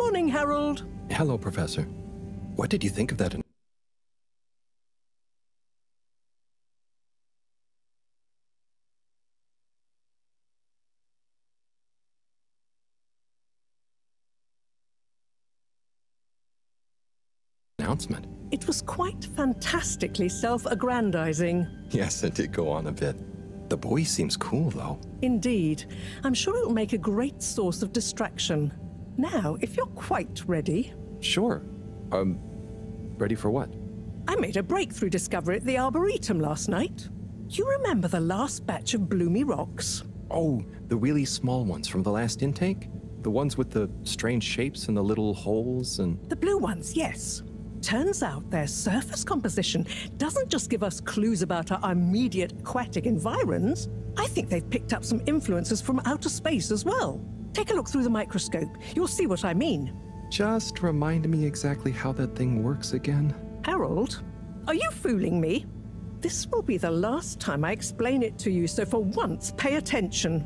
Morning, Harold. Hello, Professor. What did you think of that announcement? It was quite fantastically self-aggrandizing. Yes, it did go on a bit. The boy seems cool, though. Indeed. I'm sure it'll make a great source of distraction. Now, if you're quite ready... Sure. Ready for what? I made a breakthrough discovery at the Arboretum last night. You remember the last batch of bloomy rocks? Oh, the really small ones from the last intake? The ones with the strange shapes and the little holes and... The blue ones, yes. Turns out their surface composition doesn't just give us clues about our immediate aquatic environs. I think they've picked up some influences from outer space as well. Take a look through the microscope. You'll see what I mean. Just remind me exactly how that thing works again. Harold, are you fooling me? This will be the last time I explain it to you, so for once, pay attention.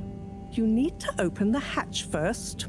You need to open the hatch first.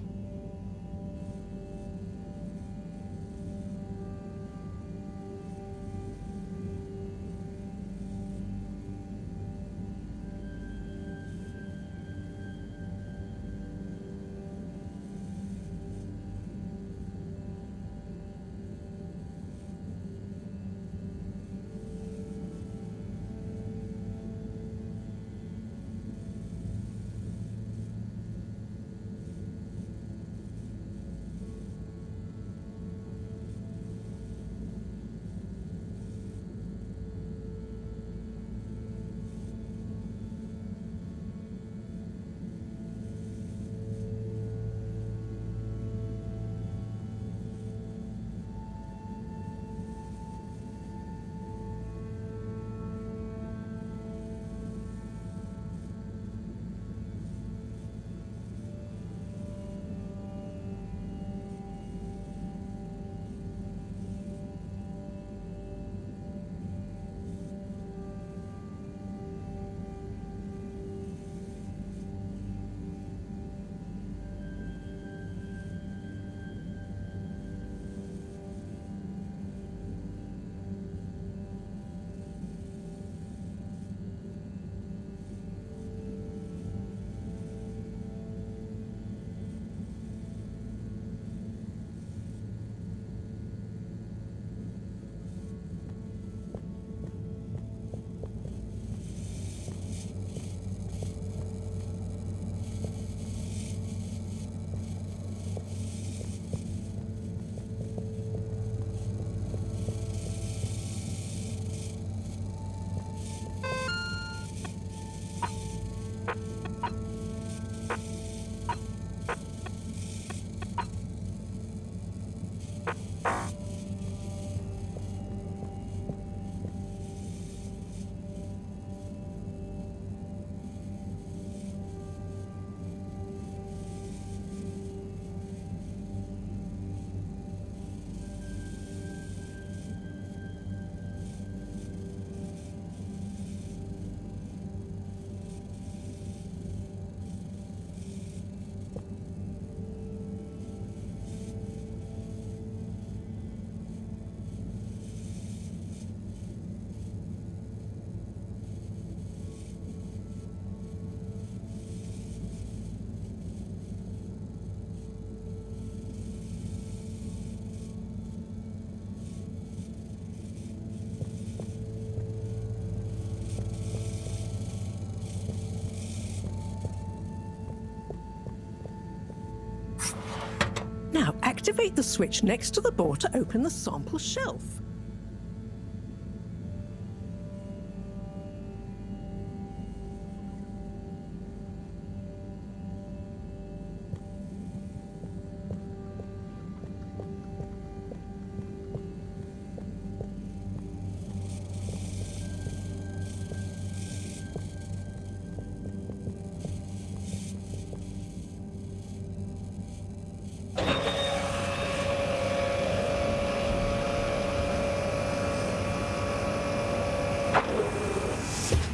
Now, activate the switch next to the board to open the sample shelf.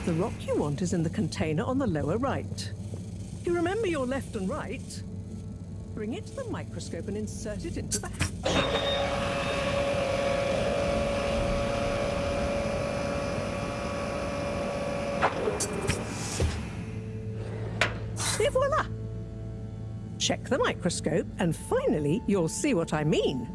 The rock you want is in the container on the lower right. You remember your left and right? Bring it to the microscope and insert it into the... Et voila! Check the microscope, and finally, you'll see what I mean.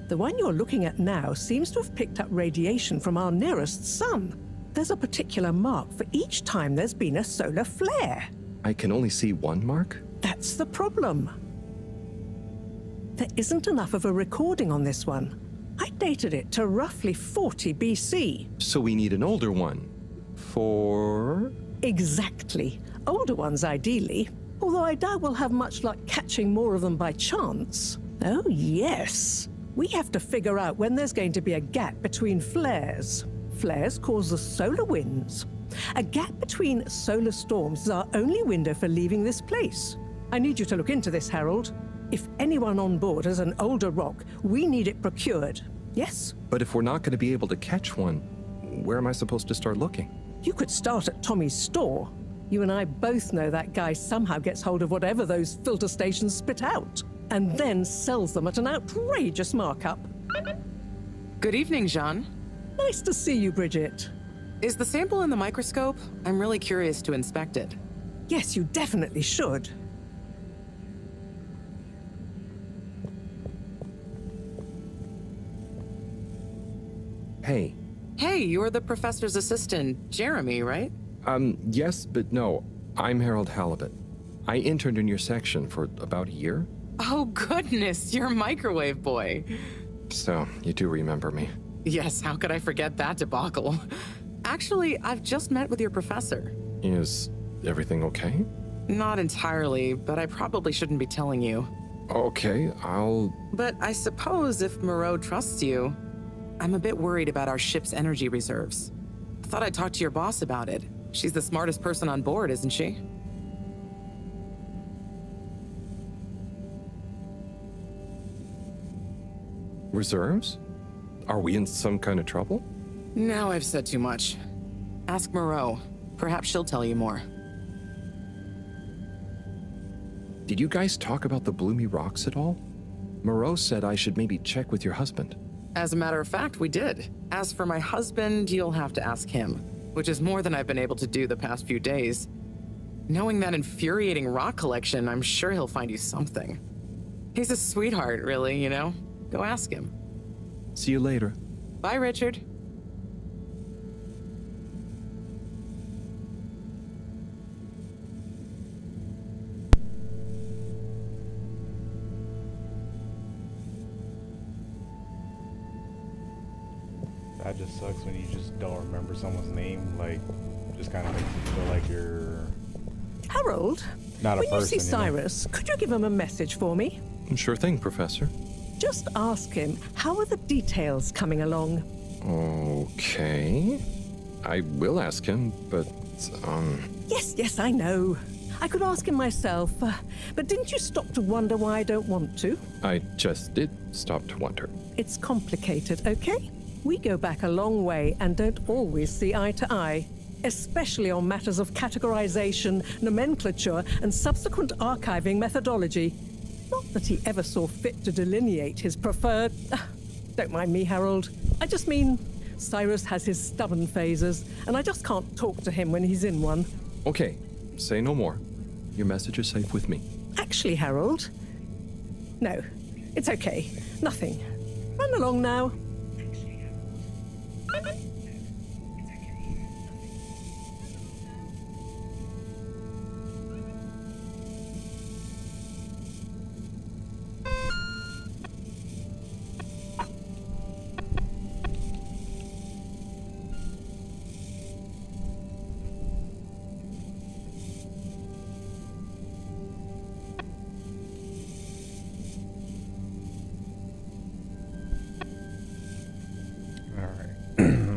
The one you're looking at now seems to have picked up radiation from our nearest sun. There's a particular mark for each time there's been a solar flare. I can only see one mark? That's the problem. There isn't enough of a recording on this one. I dated it to roughly 40 BC. So we need an older one. For... Exactly. Older ones, ideally. Although I doubt we'll have much luck catching more of them by chance. Oh, yes. We have to figure out when there's going to be a gap between flares. Flares cause the solar winds. A gap between solar storms is our only window for leaving this place. I need you to look into this, Harold. If anyone on board has an older rock, we need it procured. Yes? But if we're not going to be able to catch one, where am I supposed to start looking? You could start at Tommy's store. You and I both know that guy somehow gets hold of whatever those filter stations spit out, and then sells them at an outrageous markup. Good evening, Jean. Nice to see you, Bridget. Is the sample in the microscope? I'm really curious to inspect it. Yes, you definitely should. Hey. Hey, you're the professor's assistant, Jeremy, right? Yes, but no. I'm Harold Halibut. I interned in your section for about a year. Oh, goodness, you're Microwave Boy. So, you do remember me. Yes, how could I forget that debacle? Actually, I've just met with your professor. Is everything okay? Not entirely, but I probably shouldn't be telling you. Okay, I'll... But I suppose if Moreau trusts you, I'm a bit worried about our ship's energy reserves. I thought I'd talk to your boss about it. She's the smartest person on board, isn't she? Reserves? Are we in some kind of trouble? Now I've said too much. Ask Moreau. Perhaps she'll tell you more. Did you guys talk about the Bloomy Rocks at all? Moreau said I should maybe check with your husband. As a matter of fact, we did. As for my husband, you'll have to ask him, which is more than I've been able to do the past few days. Knowing that infuriating rock collection, I'm sure he'll find you something. He's a sweetheart, really, you know? Go ask him. See you later. Bye, Richard. That just sucks when you just don't remember someone's name. Like, just kind of makes you feel like you're Harold, not a when person. you see Cyrus, could you give him a message for me? Sure thing, Professor. Just ask him, how are the details coming along? Okay. I will ask him, but, Yes, I know. I could ask him myself, but didn't you stop to wonder why I don't want to? I just did stop to wonder. It's complicated, okay? We go back a long way and don't always see eye to eye, especially on matters of categorization, nomenclature, and subsequent archiving methodology. Not that he ever saw fit to delineate his preferred... Don't mind me, Harold. I just mean, Cyrus has his stubborn phases, and I just can't talk to him when he's in one. Okay, say no more. Your message is safe with me. Actually, Harold... No, it's okay. Nothing. Run along now.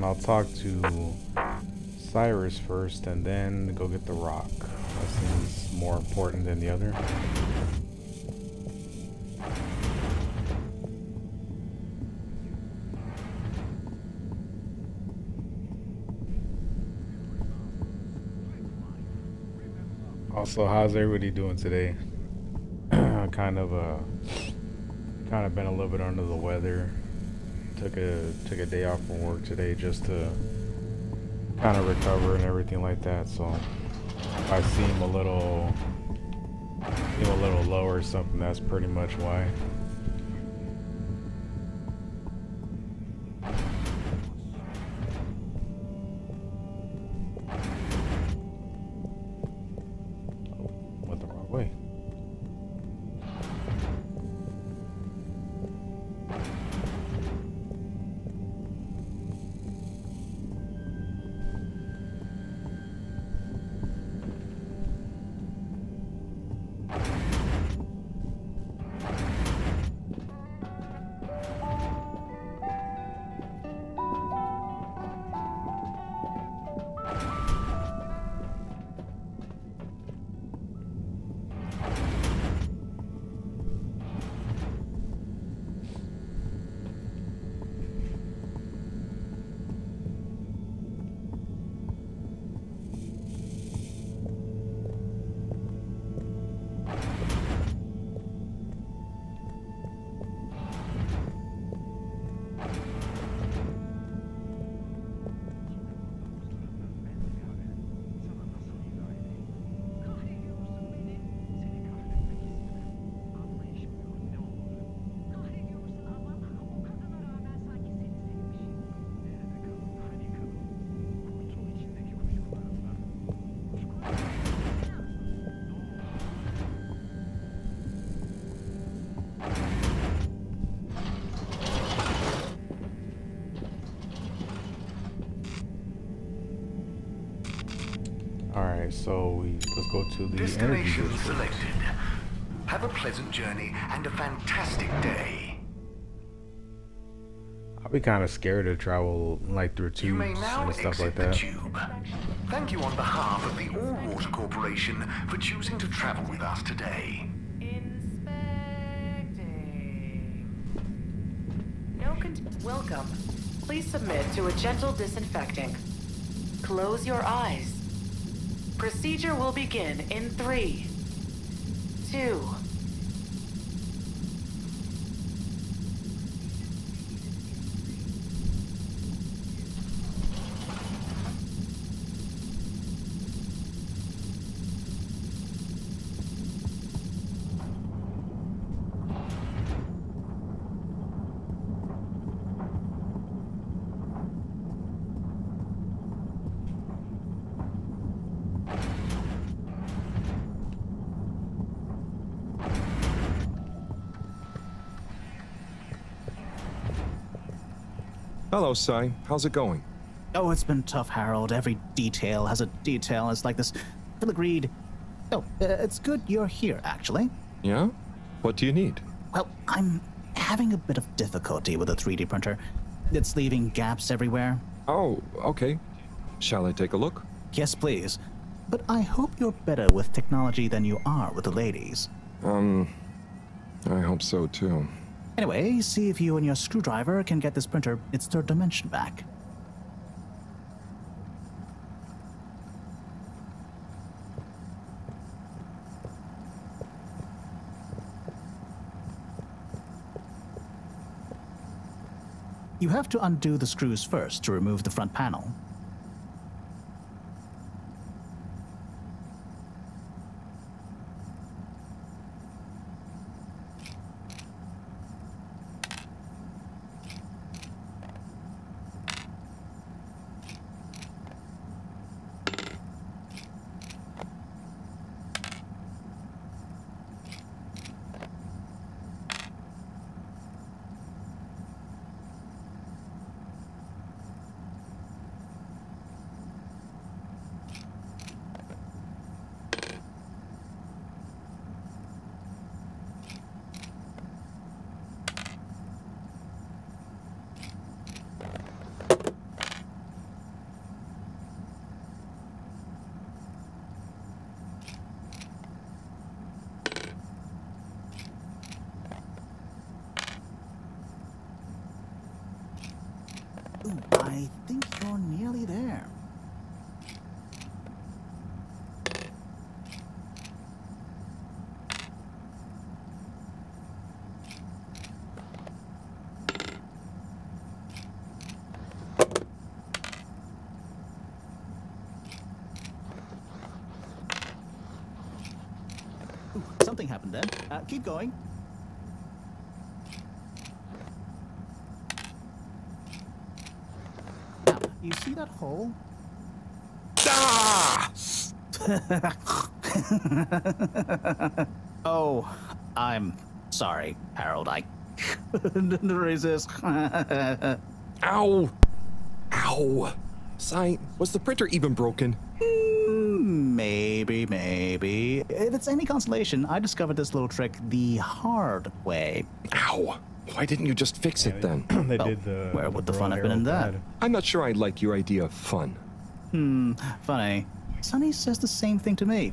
I'll talk to Cyrus first and then go get the rock. That seems more important than the other. Also, how's everybody doing today? kind of been a little bit under the weather. Took a day off from work today just to kind of recover and everything like that. So if I seem a little low or something, that's pretty much why. Went the wrong way. Alright, so let's go to the destination selected. Have a pleasant journey and a fantastic day. I'll be kind of scared to travel like through You may tubes now and stuff exit like the that. tube. Thank you on behalf of the Allwater Corporation for choosing to travel with us today. Welcome. Please submit to a gentle disinfecting. Close your eyes. Procedure will begin in 3, 2. Hello, Sai. How's it going? Oh, it's been tough, Harold. Every detail has a detail. It's like this filigreed. Oh, it's good you're here, actually. Yeah? What do you need? Well, I'm having a bit of difficulty with the 3D printer. It's leaving gaps everywhere. Oh, okay. Shall I take a look? Yes, please. But I hope you're better with technology than you are with the ladies. I hope so, too. Anyway, see if you and your screwdriver can get this printer its third dimension back. You have to undo the screws first to remove the front panel. something happened then. Keep going. Now, you see that hole? Ah! Oh, I'm sorry, Harold. I couldn't resist. Ow! Ow! Sai, was the printer even broken? Maybe. If it's any consolation, I discovered this little trick the hard way. Ow! Why didn't you just fix it then? They Well, did the. where would the fun have been in that? I'm not sure I like your idea of fun. Funny. Sunny says the same thing to me.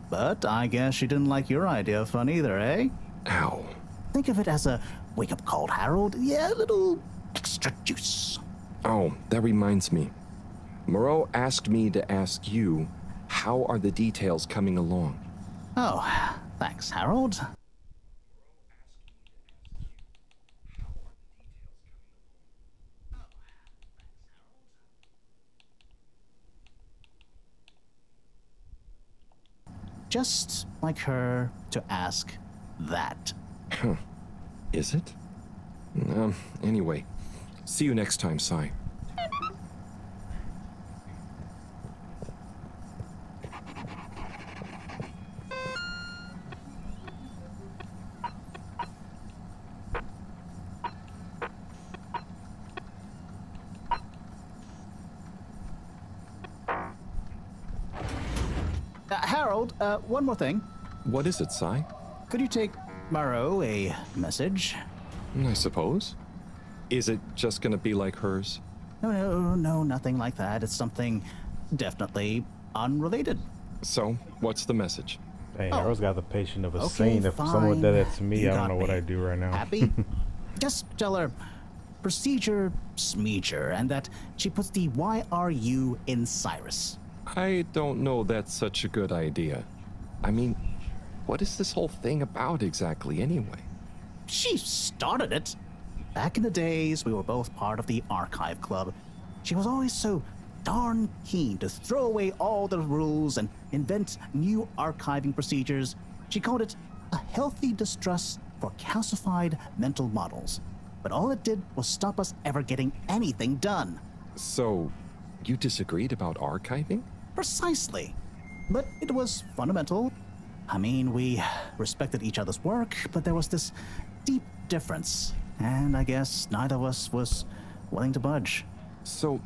But I guess she didn't like your idea of fun either, eh? Ow. Think of it as a wake-up call, Harold. Yeah, a little extra juice. Oh, that reminds me. Moreau asked me to ask you, how are the details coming along? Oh, thanks, Harold. Just like her to ask that. Is it? Anyway, see you next time, Sai. Harold, one more thing. What is it, Sai? Could you take Moreau a message? I suppose. Is it just gonna be like hers? No, nothing like that. It's something definitely unrelated. So, what's the message? Hey, Harold's got the patience of a Okay, saint. If someone fine. did that to me, You I don't got know what me. I'd do right now. Happy? Just tell her procedure smeeger and that she puts the YRU in Cyrus. I don't know that's such a good idea. I mean, what is this whole thing about exactly anyway? She started it. Back in the days, we were both part of the Archive Club. She was always so darn keen to throw away all the rules and invent new archiving procedures. She called it a healthy distrust for calcified mental models. But all it did was stop us ever getting anything done. So, you disagreed about archiving? Precisely. But it was fundamental. I mean, we respected each other's work, but there was this deep difference. And I guess neither of us was willing to budge. So,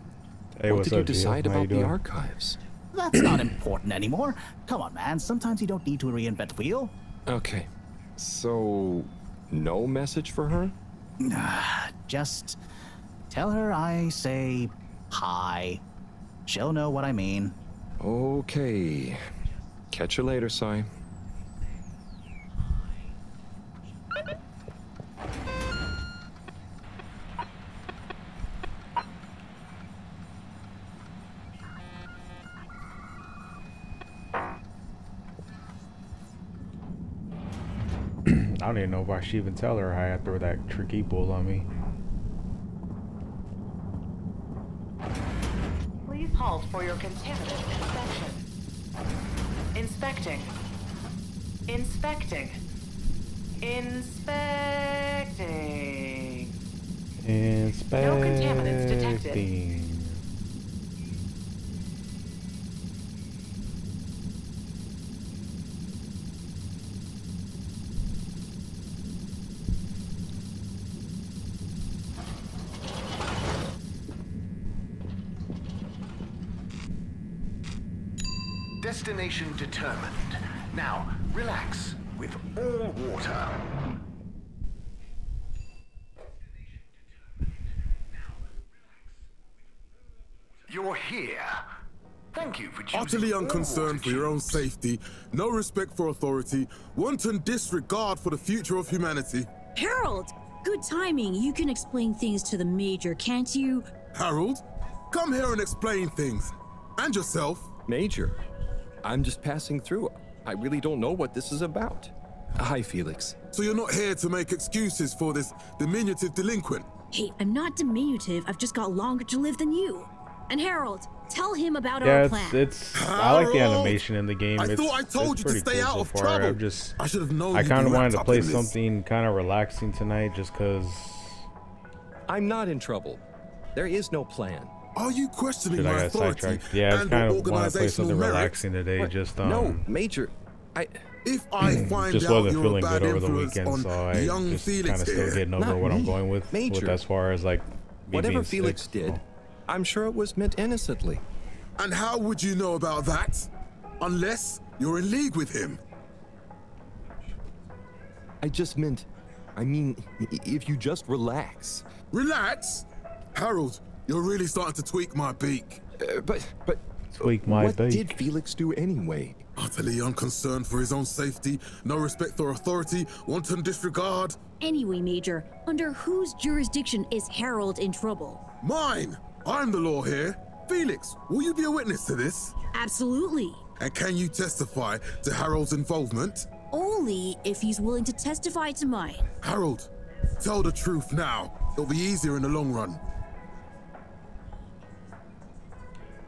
Hey, what what's did you up, Gio? decide How you about the doing? archives? That's not important anymore. Come on, man. Sometimes you don't need to reinvent the wheel. Okay. So, no message for her? Just tell her I say hi. She'll know what I mean. Okay. Catch you later, Sai. I don't even know why she even tell her I had to throw that tricky bull on me. Please halt for your contaminant inspection. Inspecting. Inspecting. Inspecting. Inspecting. No contaminants detected. Destination determined. Now, relax with all water. You're here. Thank you for choosing Utterly all unconcerned water for your own tubes. safety, no respect for authority, wanton disregard for the future of humanity. Harold! Good timing. You can explain things to the Major, can't you? Harold, come here and explain things. And yourself. Major, I'm just passing through. I really don't know what this is about. Hi, Felix. So you're not here to make excuses for this diminutive delinquent. Hey, I'm not diminutive. I've just got longer to live than you. And Harold, Tell him about Yeah, our plan. I like the animation in the game. I It's, thought I told it's you to pretty stay cool out so of far. trouble. I should have known. I kind of wanted to play in this. something kind of relaxing tonight, just cause. I'm not in trouble. There is no plan. Are you questioning Shit, I my got authority sidetracked. Yeah, I and kind of want to play organizational something merit? relaxing today. What? Just No, Major. If I find just out wasn't you're feeling a bad good over the influence weekend, on so I young just Felix kind of still here, getting over Not what I'm me. going with Major. as far as like me Whatever being Felix sick, did, so. I'm sure it was meant innocently. And how would you know about that? Unless you're in league with him. I mean, if you just relax. Relax? Harold, you're really starting to tweak my beak. But Tweak my what beak. did Felix do anyway? Utterly unconcerned for his own safety, no respect for authority, wanton disregard. Anyway, Major, under whose jurisdiction is Harold in trouble? Mine! I'm the law here. Felix, will you be a witness to this? Absolutely. And can you testify to Harold's involvement? Only if he's willing to testify to mine. Harold, tell the truth now. It'll be easier in the long run.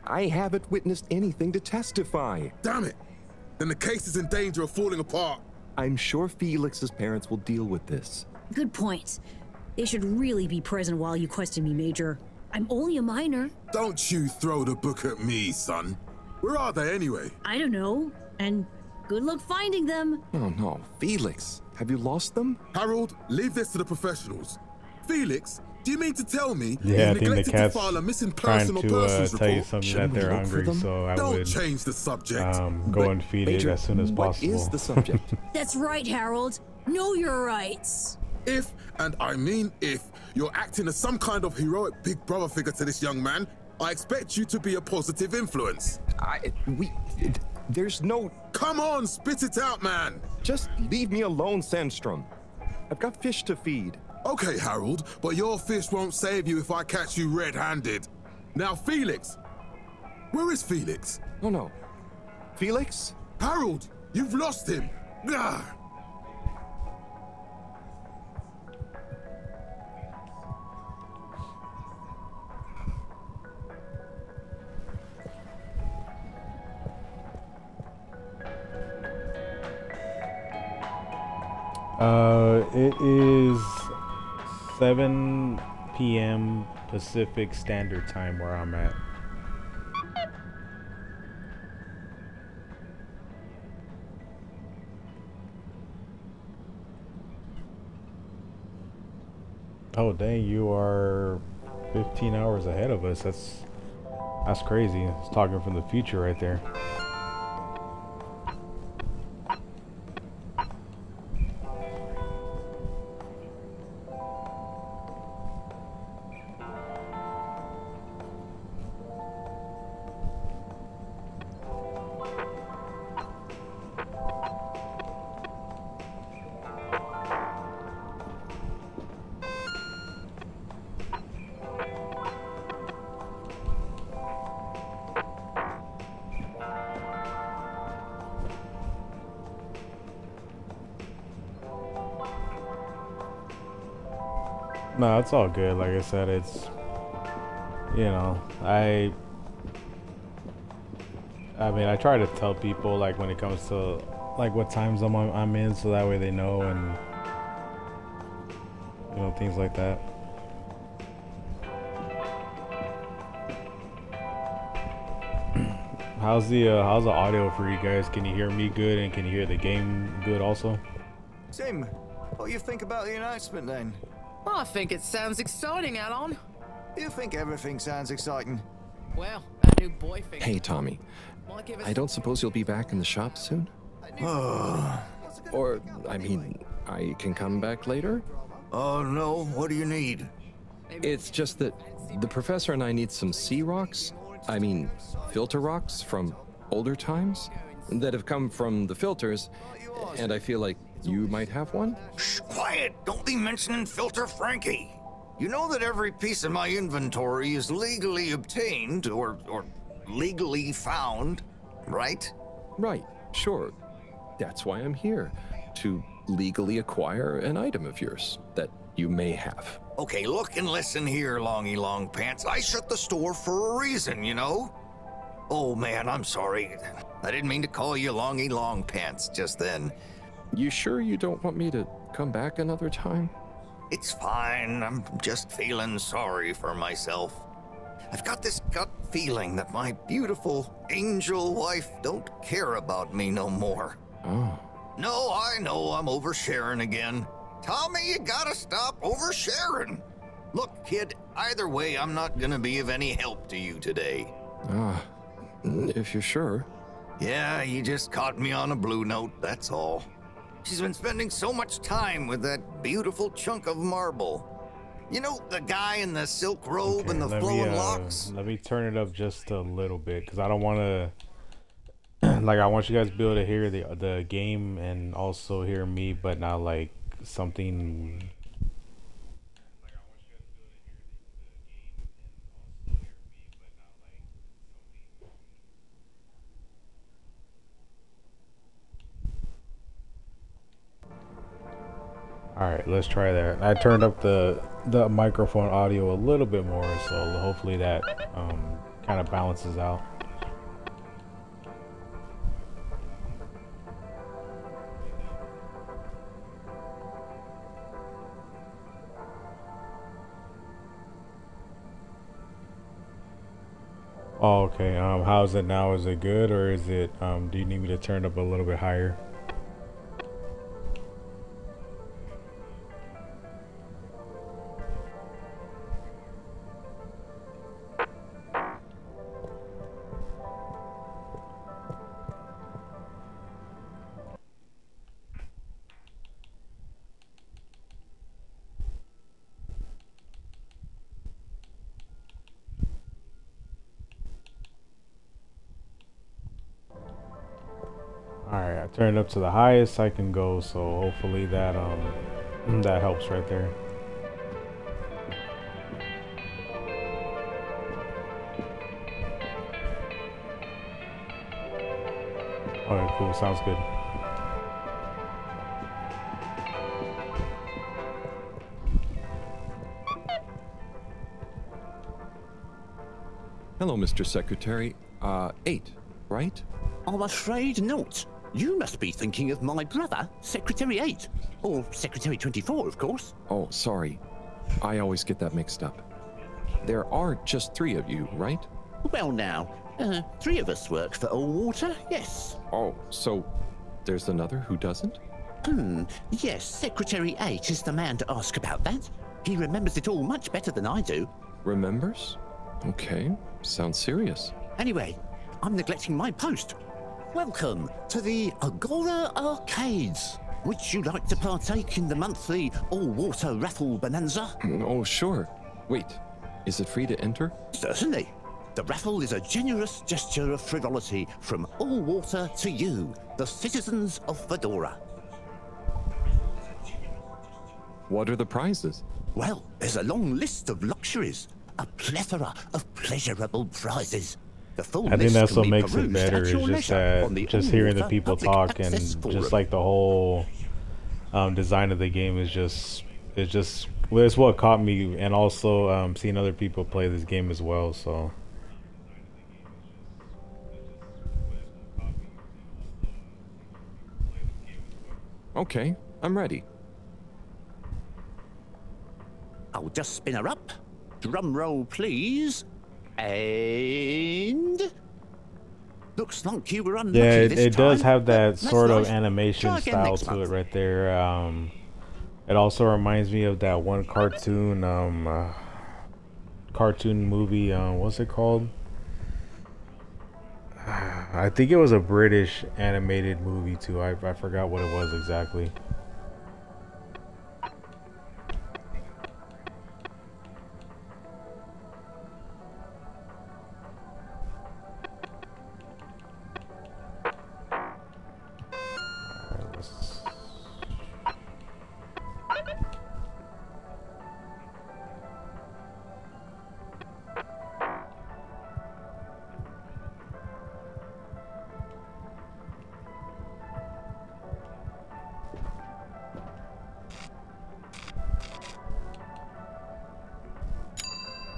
I haven't witnessed anything to testify. Damn it! Then the case is in danger of falling apart. I'm sure Felix's parents will deal with this. Good point. They should really be present while you question me, Major. I'm only a minor. Don't you throw the book at me, son. Where are they anyway? I don't know. And good luck finding them. Oh no, Felix, have you lost them? Harold, leave this to the professionals. Felix, do you mean to tell me Yeah, I you think the neglected to cat's file a missing trying person or to persons tell you report? something Shouldn't that they're we look for hungry, them? so I Don't would change the subject. go and feed Major, it as soon as possible. What is the subject? That's right, Harold. Know your rights. If, and I mean if, you're acting as some kind of heroic big brother figure to this young man, I expect you to be a positive influence. There's no... Come on, spit it out, man. Just leave me alone, Sandstrom. I've got fish to feed. Okay, Harold, but your fish won't save you if I catch you red-handed. Now, Felix. Where is Felix? Oh no. Felix? Harold, you've lost him. Gah! It is 7 p.m. Pacific Standard Time where I'm at. Oh dang, you are 15 hours ahead of us. That's crazy. It's talking from the future right there. No, it's all good. Like I said, it's, you know, I mean, I try to tell people, like, when it comes to, like, what times I'm in, so that way they know, and, you know, things like that. How's the audio for you guys? Can you hear me good, and can you hear the game good also? Tim, what do you think about the announcement then? Well, I think it sounds exciting, Alan. You think everything sounds exciting? Well, that new boy thing. Hey, Tommy. I don't suppose you'll be back in the shop soon? Or, I mean, I can come back later? Oh no, what do you need? It's just that the professor and I need some sea rocks. I mean, filter rocks from older times that have come from the filters, and I feel like you might have one? Shh, quiet! Don't be mentioning Filter Frankie! You know that every piece in my inventory is legally obtained, or legally found, right? Right, sure. That's why I'm here, to legally acquire an item of yours that you may have. Okay, look and listen here, Longy Long Pants. I shut the store for a reason, you know? Oh man, I'm sorry. I didn't mean to call you Longy Long Pants just then. You sure you don't want me to come back another time? It's fine. I'm just feeling sorry for myself. I've got this gut feeling that my beautiful angel wife don't care about me no more. Oh. No, I know I'm oversharing again. Tommy, you gotta stop oversharing. Look, kid, either way, I'm not gonna be of any help to you today. If you're sure. Yeah, you just caught me on a blue note, that's all. She's been spending so much time with that beautiful chunk of marble. You know, the guy in the silk robe and the flowing locks? Let me turn it up just a little bit, because I don't want to... like, I want you guys to be able to hear the game and also hear me, but not, like, something... Alright, let's try that. I turned up the microphone audio a little bit more, so hopefully that kind of balances out. Oh, okay. How's it now? Is it good, or is it do you need me to turn up a little bit higher? Alright, I turned it up to the highest I can go, so hopefully that that helps right there. Alright, cool, sounds good. Hello, Mr. Secretary. 8, right? I'm afraid not. You must be thinking of my brother, Secretary 8. Or Secretary 24, of course. Oh, sorry. I always get that mixed up. There are just 3 of you, right? Well now, 3 of us work for Allwater, yes. Oh, so there's another who doesn't? Yes, Secretary 8 is the man to ask about that. He remembers it all much better than I do. Remembers? Okay, sounds serious. Anyway, I'm neglecting my post. Welcome to the Agora Arcades. Would you like to partake in the monthly all-water raffle bonanza? Oh, sure. Wait, is it free to enter? Certainly. The raffle is a generous gesture of frivolity from Allwater to you, the citizens of Fedora. What are the prizes? Well, there's a long list of luxuries, a plethora of pleasurable prizes. I think that's what makes it better, is just that, just hearing the people talk, and just like the whole design of the game is just, well, it's what caught me, and also seeing other people play this game as well, so. Okay, I'm ready. I'll just spin her up. Drum roll, please. And looks like you were unlucky. Yeah, this it does time, have that sort of nice. animation style to it right there. It also reminds me of that one cartoon movie. What's it called? I think it was a British animated movie too. I forgot what it was exactly.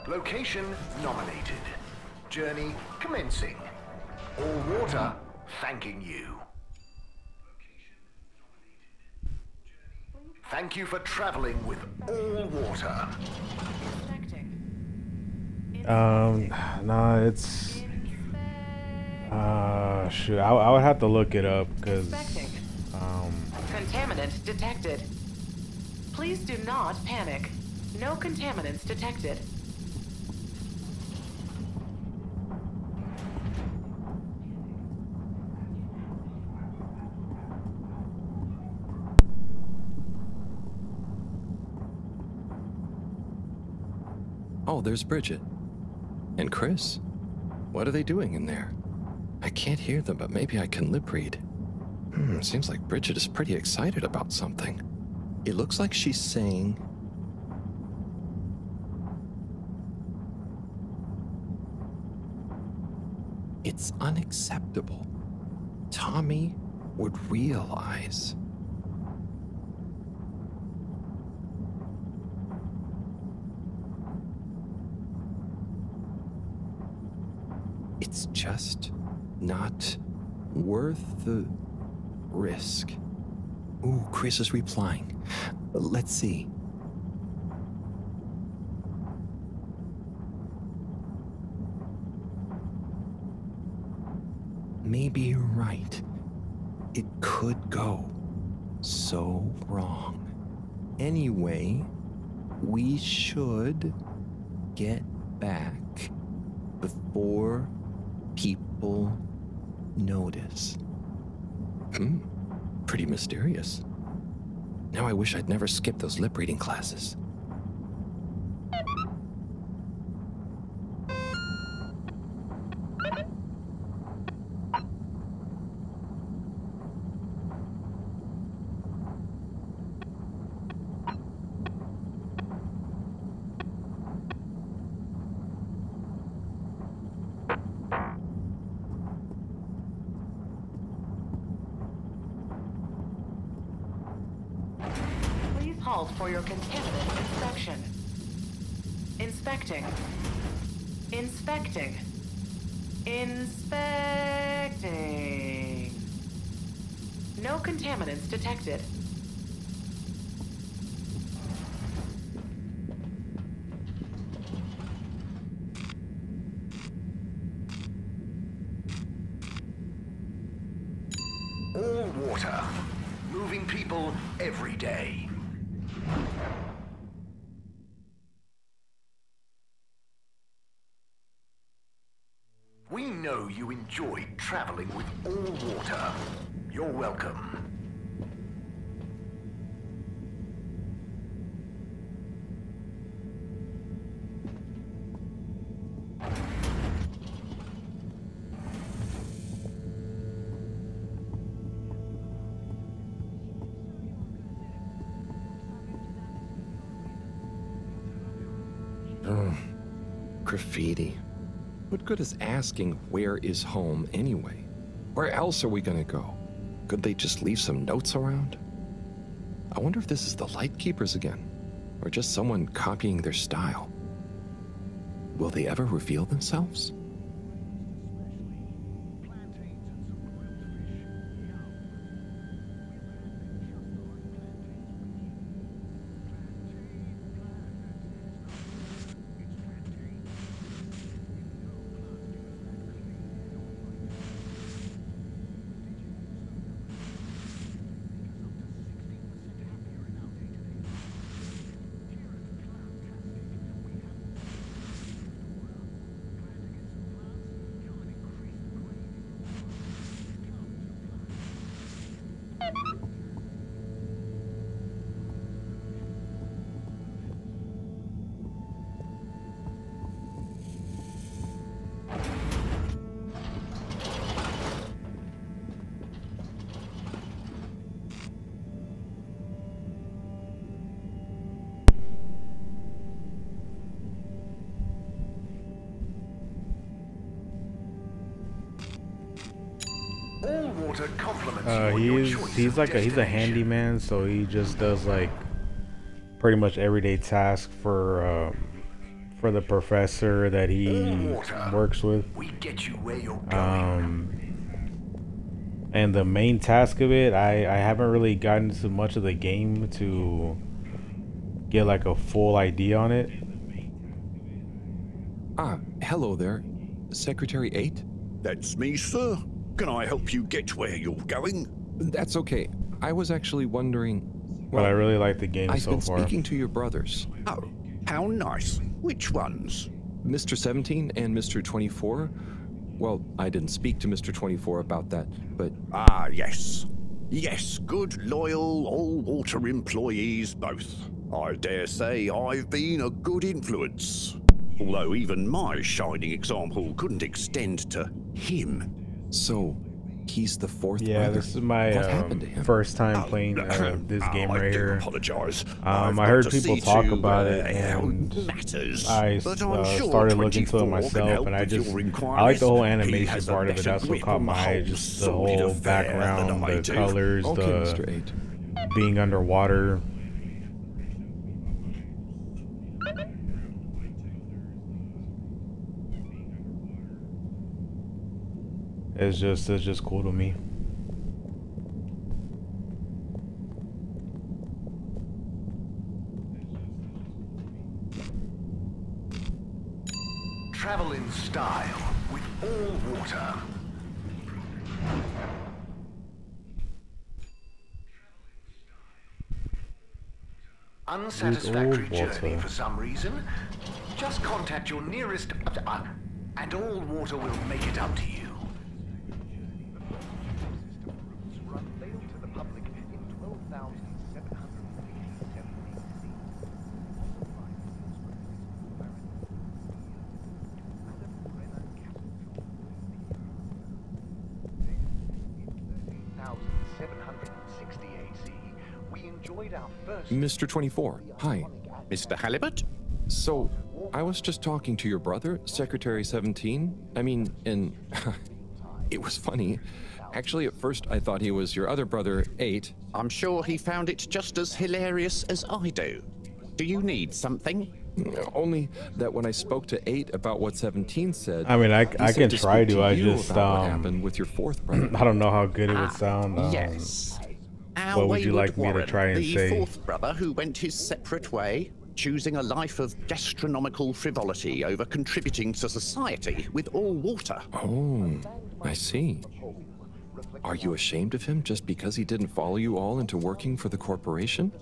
Location nominated. Journey commencing. All water thanking you. Thank you for traveling with All Water. Nah, it's shoot, I would have to look it up because Contaminant detected. Please do not panic. No contaminants detected. Oh, there's Bridget. And Chris. What are they doing in there? I can't hear them, but maybe I can lip read. Seems like Bridget is pretty excited about something. It looks like she's saying... It's unacceptable. Tommy would realize... It's just not worth the risk. Ooh, Chris is replying. Let's see. Maybe you're right. It could go so wrong. Anyway, we should get back before people notice. Pretty mysterious. Now I wish I'd never skipped those lip reading classes. Halt for your contaminant inspection. Inspecting. Inspecting. Inspecting. No contaminants detected. All water. Moving people every day. We know you enjoyed traveling with All Water. You're welcome. Graffiti. What good is asking where is home anyway? Where else are we gonna go? Could they just leave some notes around? I wonder if this is the Lightkeepers again, or just someone copying their style. Will they ever reveal themselves? He's a handyman, so he just does like pretty much everyday tasks for for the professor that he works with. We get you where you're going. And the main task of it, I haven't really gotten to much of the game to get like a full idea on it. Ah, hello there. Secretary 8? That's me, sir. Can I help you get where you're going? That's okay. I was actually wondering... Well, but I really like the game so far. I've been speaking to your brothers. Oh, how nice. Which ones? Mr. 17 and Mr. 24. Well, I didn't speak to Mr. 24 about that, but... Ah, yes. Yes, good, loyal, all-water employees both. I dare say I've been a good influence. Although even my shining example couldn't extend to him. So, he's the fourth brother? Yeah, this is my first time playing this game right here. Apologize. I heard people talk about it, and I started looking into it myself, and I like the whole animation part of it. That's what caught my eye, just the whole background, the colors, the being underwater. It's just cool to me. Travel in style with all water. Unsatisfactory journey for some reason? Just contact your nearest and all water will make it up to you. Mr. 24, hi. Mr. Halibut? So, I was just talking to your brother, Secretary 17. I mean, and it was funny. Actually, at first I thought he was your other brother, 8. I'm sure he found it just as hilarious as I do. Do you need something? Only that when I spoke to 8 about what 17 said, I mean, I can try to. I just what happened with your fourth brother. I don't know how good it would sound. Yes. What would you like me to try and say? The fourth brother who went his separate way, choosing a life of gastronomical frivolity over contributing to society with all water. Oh, I see. Are you ashamed of him just because he didn't follow you all into working for the corporation?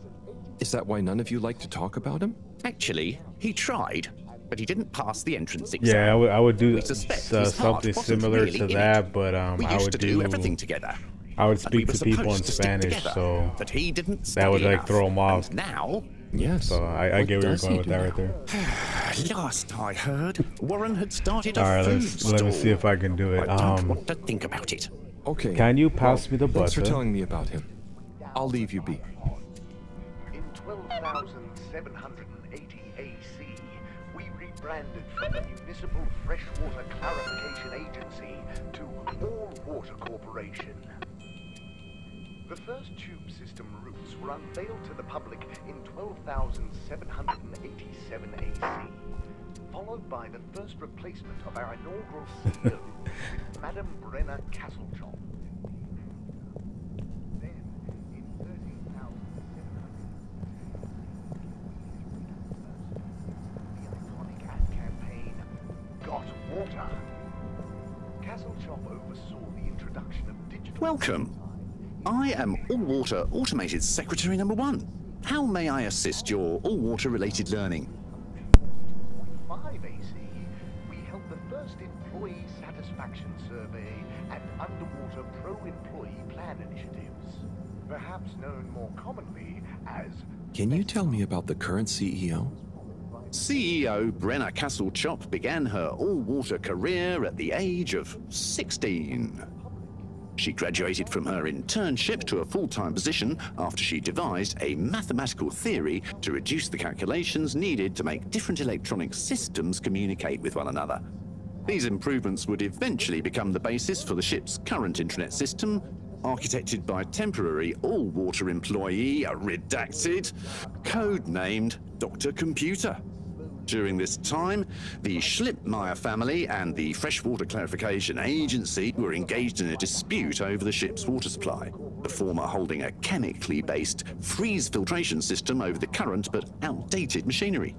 Is that why none of you like to talk about him? Actually, he tried, but he didn't pass the entrance exam. Yeah, I would do something similar to that, but I would do everything together. I would speak to people in Spanish, so that would like throw them off. Now, yes. So I get where you're going with that right there. Last I heard, Warren had started a food stall. Let me see if I can do it. I don't want to think about it. Okay. Can you pass me the butter? Thanks for telling me about him. I'll leave you be. In 12,780 AC, we rebranded from the Municipal Freshwater Clarification Agency to All Water Corporation. The first tube system routes were unveiled to the public in 12,787 AC, followed by the first replacement of our inaugural CEO, Madame Brenna Castletop. Then, in 13,700, the iconic ad campaign, Got Water. Castletop oversaw the introduction of digital... Welcome. I am All-Water Automated Secretary number 1. How may I assist your all-water related learning? 5 AC, we held the first employee satisfaction survey and underwater pro-employee plan initiatives, perhaps known more commonly as... Can you tell me about the current CEO? CEO Brenna Castletop began her all-water career at the age of 16. She graduated from her internship to a full-time position after she devised a mathematical theory to reduce the calculations needed to make different electronic systems communicate with one another. These improvements would eventually become the basis for the ship's current internet system, architected by temporary all-water employee, redacted, codenamed Dr. Computer. During this time, the Schlippmeyer family and the Freshwater Clarification Agency were engaged in a dispute over the ship's water supply, the former holding a chemically based freeze filtration system over the current but outdated machinery.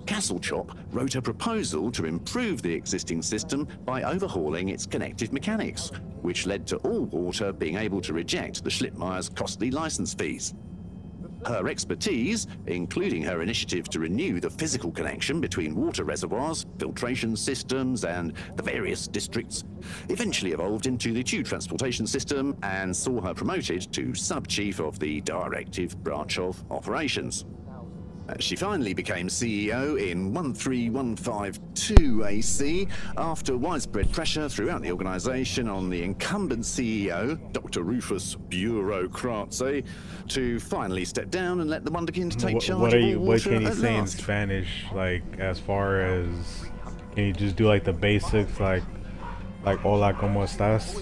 Castlechop wrote a proposal to improve the existing system by overhauling its connective mechanics, which led to All Water being able to reject the Schlippmeyer's costly license fees. Her expertise, including her initiative to renew the physical connection between water reservoirs, filtration systems, and the various districts, eventually evolved into the tube transportation system and saw her promoted to sub-chief of the Directive Branch of Operations. She finally became CEO in 13152 AC after widespread pressure throughout the organization on the incumbent CEO, Dr. Rufus Bureaucratze, to finally step down and let the Wonderkins take charge of All Water. What can you say in Spanish, like, as far as, can you just do like the basics, like hola, ¿cómo estás?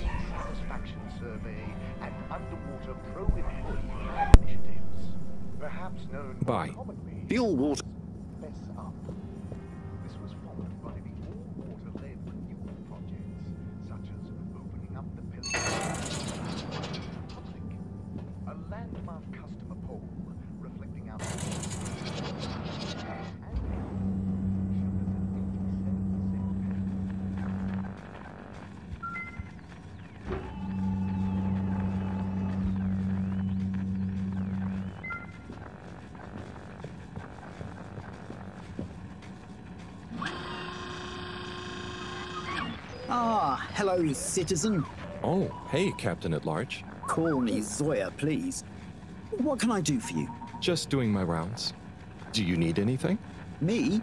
Bye. The All Water. This was followed by the all-water-led renewal projects, such as opening up the public, a landmark customer poll reflecting our Ah, hello, citizen. Oh, hey, Captain at Large. Call me Zoya, please. What can I do for you? Just doing my rounds. Do you need anything? Me?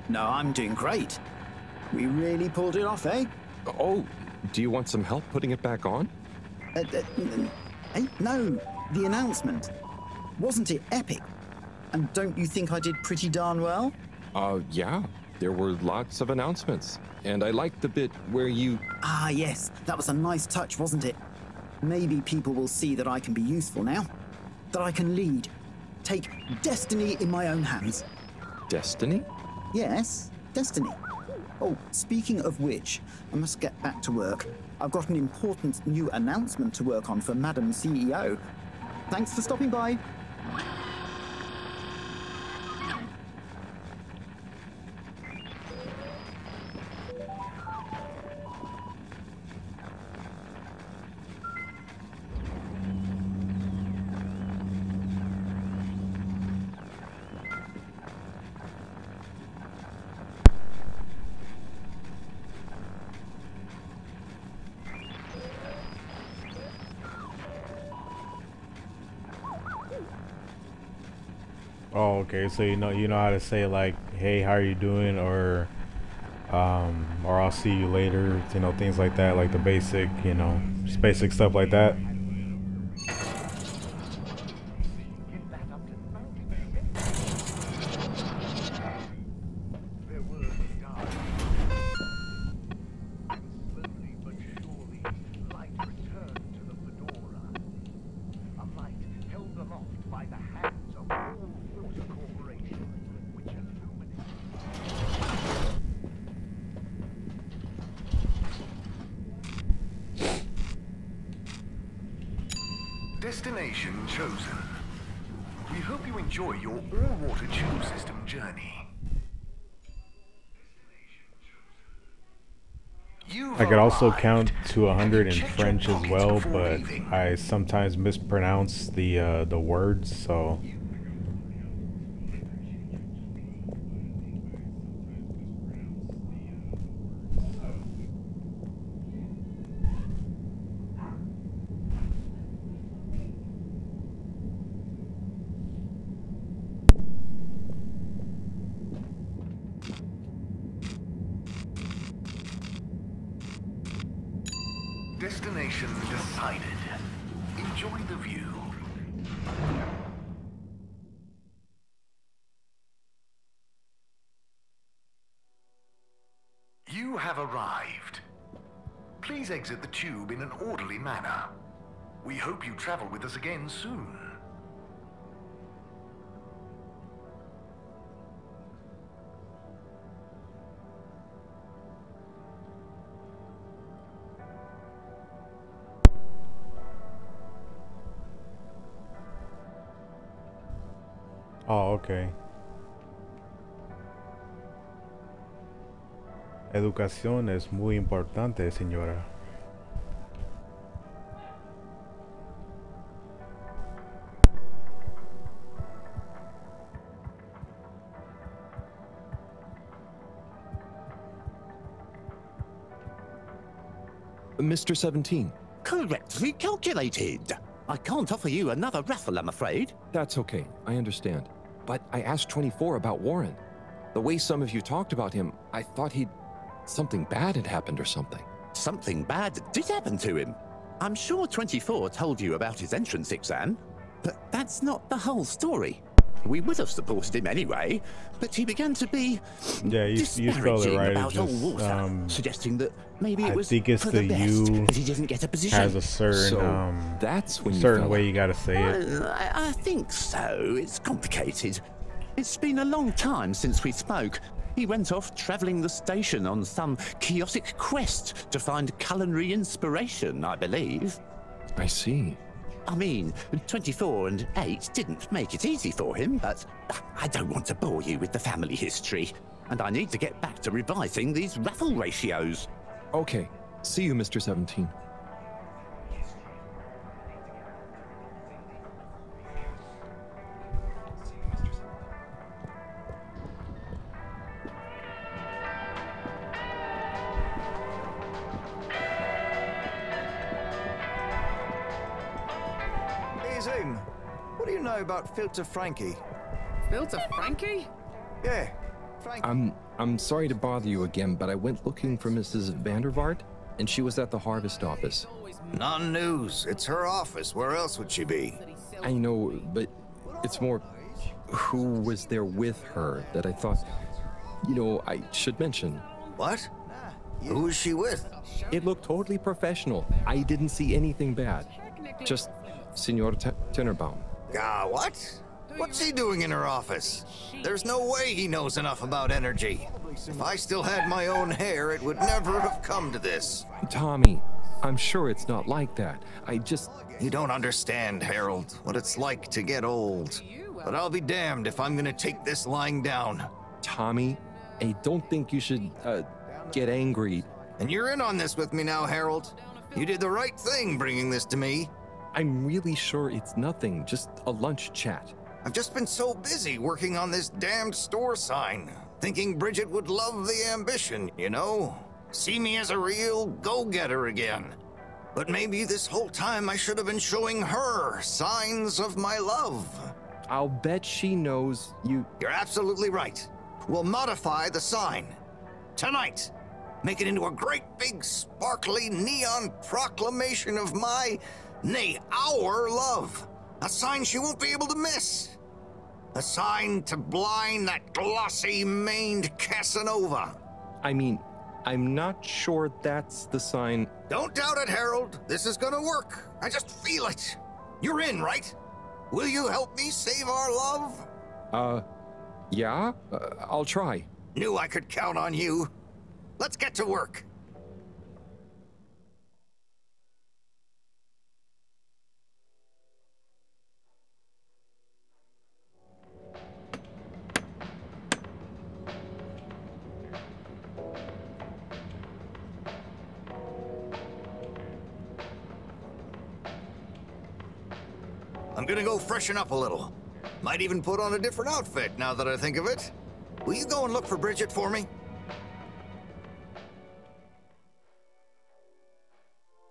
No, I'm doing great. We really pulled it off, eh? Oh, do you want some help putting it back on? No, the announcement. Wasn't it epic? And don't you think I did pretty darn well? Yeah. There were lots of announcements. And I liked the bit where you... Ah, yes. That was a nice touch, wasn't it? Maybe people will see that I can be useful now. That I can lead. Take destiny in my own hands. Destiny? Yes, destiny. Oh, speaking of which, I must get back to work. I've got an important new announcement to work on for Madam CEO. Thanks for stopping by. Oh, okay. So you know how to say like, "Hey, how are you doing?" or "I'll see you later." You know, things like that, like the basic, just basic stuff like that. Destination chosen. We hope you enjoy your all-water tube system journey. I could also count to 100 in French as well, but I sometimes mispronounce the words, so. Destination decided. Enjoy the view. You have arrived. Please exit the tube in an orderly manner. We hope you travel with us again soon. Oh, okay. Educación es muy importante, señora. Mr. 17. Correctly calculated. I can't offer you another raffle, I'm afraid. That's okay, I understand. But I asked 24 about Warren. The way some of you talked about him, I thought something bad had happened or something. Something bad did happen to him. I'm sure 24 told you about his entrance exam, but that's not the whole story. We would have supported him anyway, but he began to be you spelled it right. About it's just, water, suggesting that maybe it was I think it's for the best U that he didn't get a position. has a certain that's when certain way you gotta say it. I think so. It's complicated. It's been a long time since we spoke. He went off traveling the station on some chaotic quest to find culinary inspiration, I believe. I see. I mean, 24 and 8 didn't make it easy for him, but I don't want to bore you with the family history, and I need to get back to revising these raffle ratios. Okay. See you, Mr. 17. What do you know about Filter Frankie? Filter Frankie? Yeah, Frankie. I'm sorry to bother you again, but I went looking for Mrs. Vandervaart, and she was at the harvest office. Non-news. It's her office. Where else would she be? I know, but it's more who was there with her that I thought, I should mention. What? Who is she with? It looked totally professional. I didn't see anything bad. Just Senor Tenenbaum. What? What's he doing in her office? There's no way he knows enough about energy. If I still had my own hair, it would never have come to this. Tommy, I'm sure it's not like that. You don't understand, Harold, what it's like to get old. But I'll be damned if I'm gonna take this lying down. Tommy, I don't think you should, get angry. And you're in on this with me now, Harold. You did the right thing bringing this to me. I'm really sure it's nothing, just a lunch chat. I've just been so busy working on this damned store sign, thinking Bridget would love the ambition, See me as a real go-getter again. But maybe this whole time I should have been showing her signs of my love. I'll bet she knows you... You're absolutely right. We'll modify the sign. Tonight. Make it into a great big sparkly neon proclamation of nay, our love. A sign she won't be able to miss. A sign to blind that glossy-maned Casanova. I mean, I'm not sure that's the sign. Don't doubt it, Harold. This is gonna work. I just feel it. You're in, right? Will you help me save our love? Yeah? I'll try. Knew I could count on you. Let's get to work. I'm gonna go freshen up a little. Might even put on a different outfit now that I think of it. Will you go and look for Bridget for me?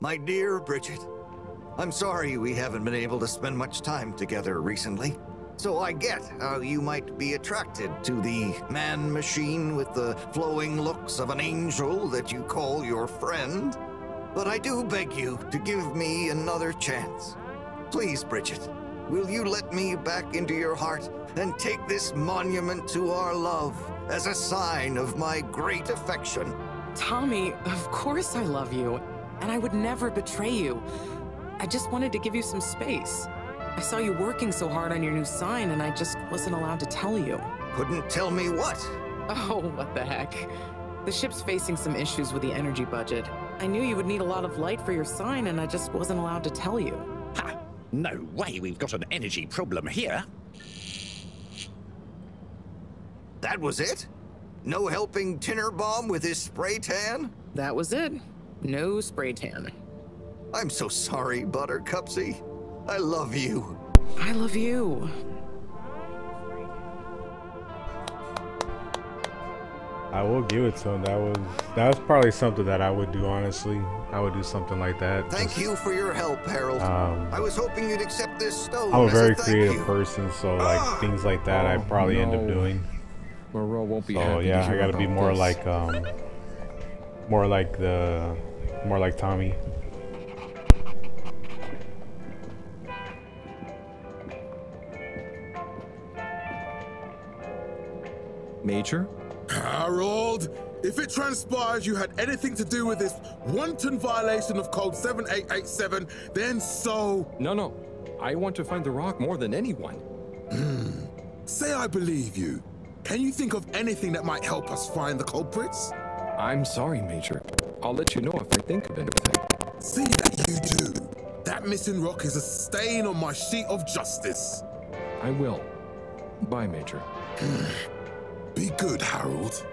My dear Bridget, I'm sorry we haven't been able to spend much time together recently. So I get how you might be attracted to the man-machine with the flowing looks of an angel that you call your friend. But I do beg you to give me another chance. Please, Bridget, will you let me back into your heart and take this monument to our love as a sign of my great affection? Tommy, of course I love you, and I would never betray you. I just wanted to give you some space. I saw you working so hard on your new sign, and I just wasn't allowed to tell you. Couldn't tell me what? Oh, what the heck. The ship's facing some issues with the energy budget. I knew you would need a lot of light for your sign, and I just wasn't allowed to tell you. Ha! No way we've got an energy problem here. That was it? No helping Tinnerbomb with his spray tan? That was it. No spray tan. I'm so sorry, Buttercupsy. I love you. I love you. I will give it to him. That was probably something that I would do, honestly. I would do something like that. Thank you for your help, Harold. I was hoping you'd accept this stone. I'm a very creative person, so like things like that I probably end up doing. Moreau won't be so happy yeah, to hear I gotta be about more this. like more like Tommy. Major? Harold, if it transpires you had anything to do with this wanton violation of Code 7887, then so... No. I want to find the rock more than anyone. Say I believe you. Can you think of anything that might help us find the culprits? I'm sorry, Major. I'll let you know if I think of anything. See that you do. That missing rock is a stain on my sheet of justice. I will. Bye, Major. Be good, Harold.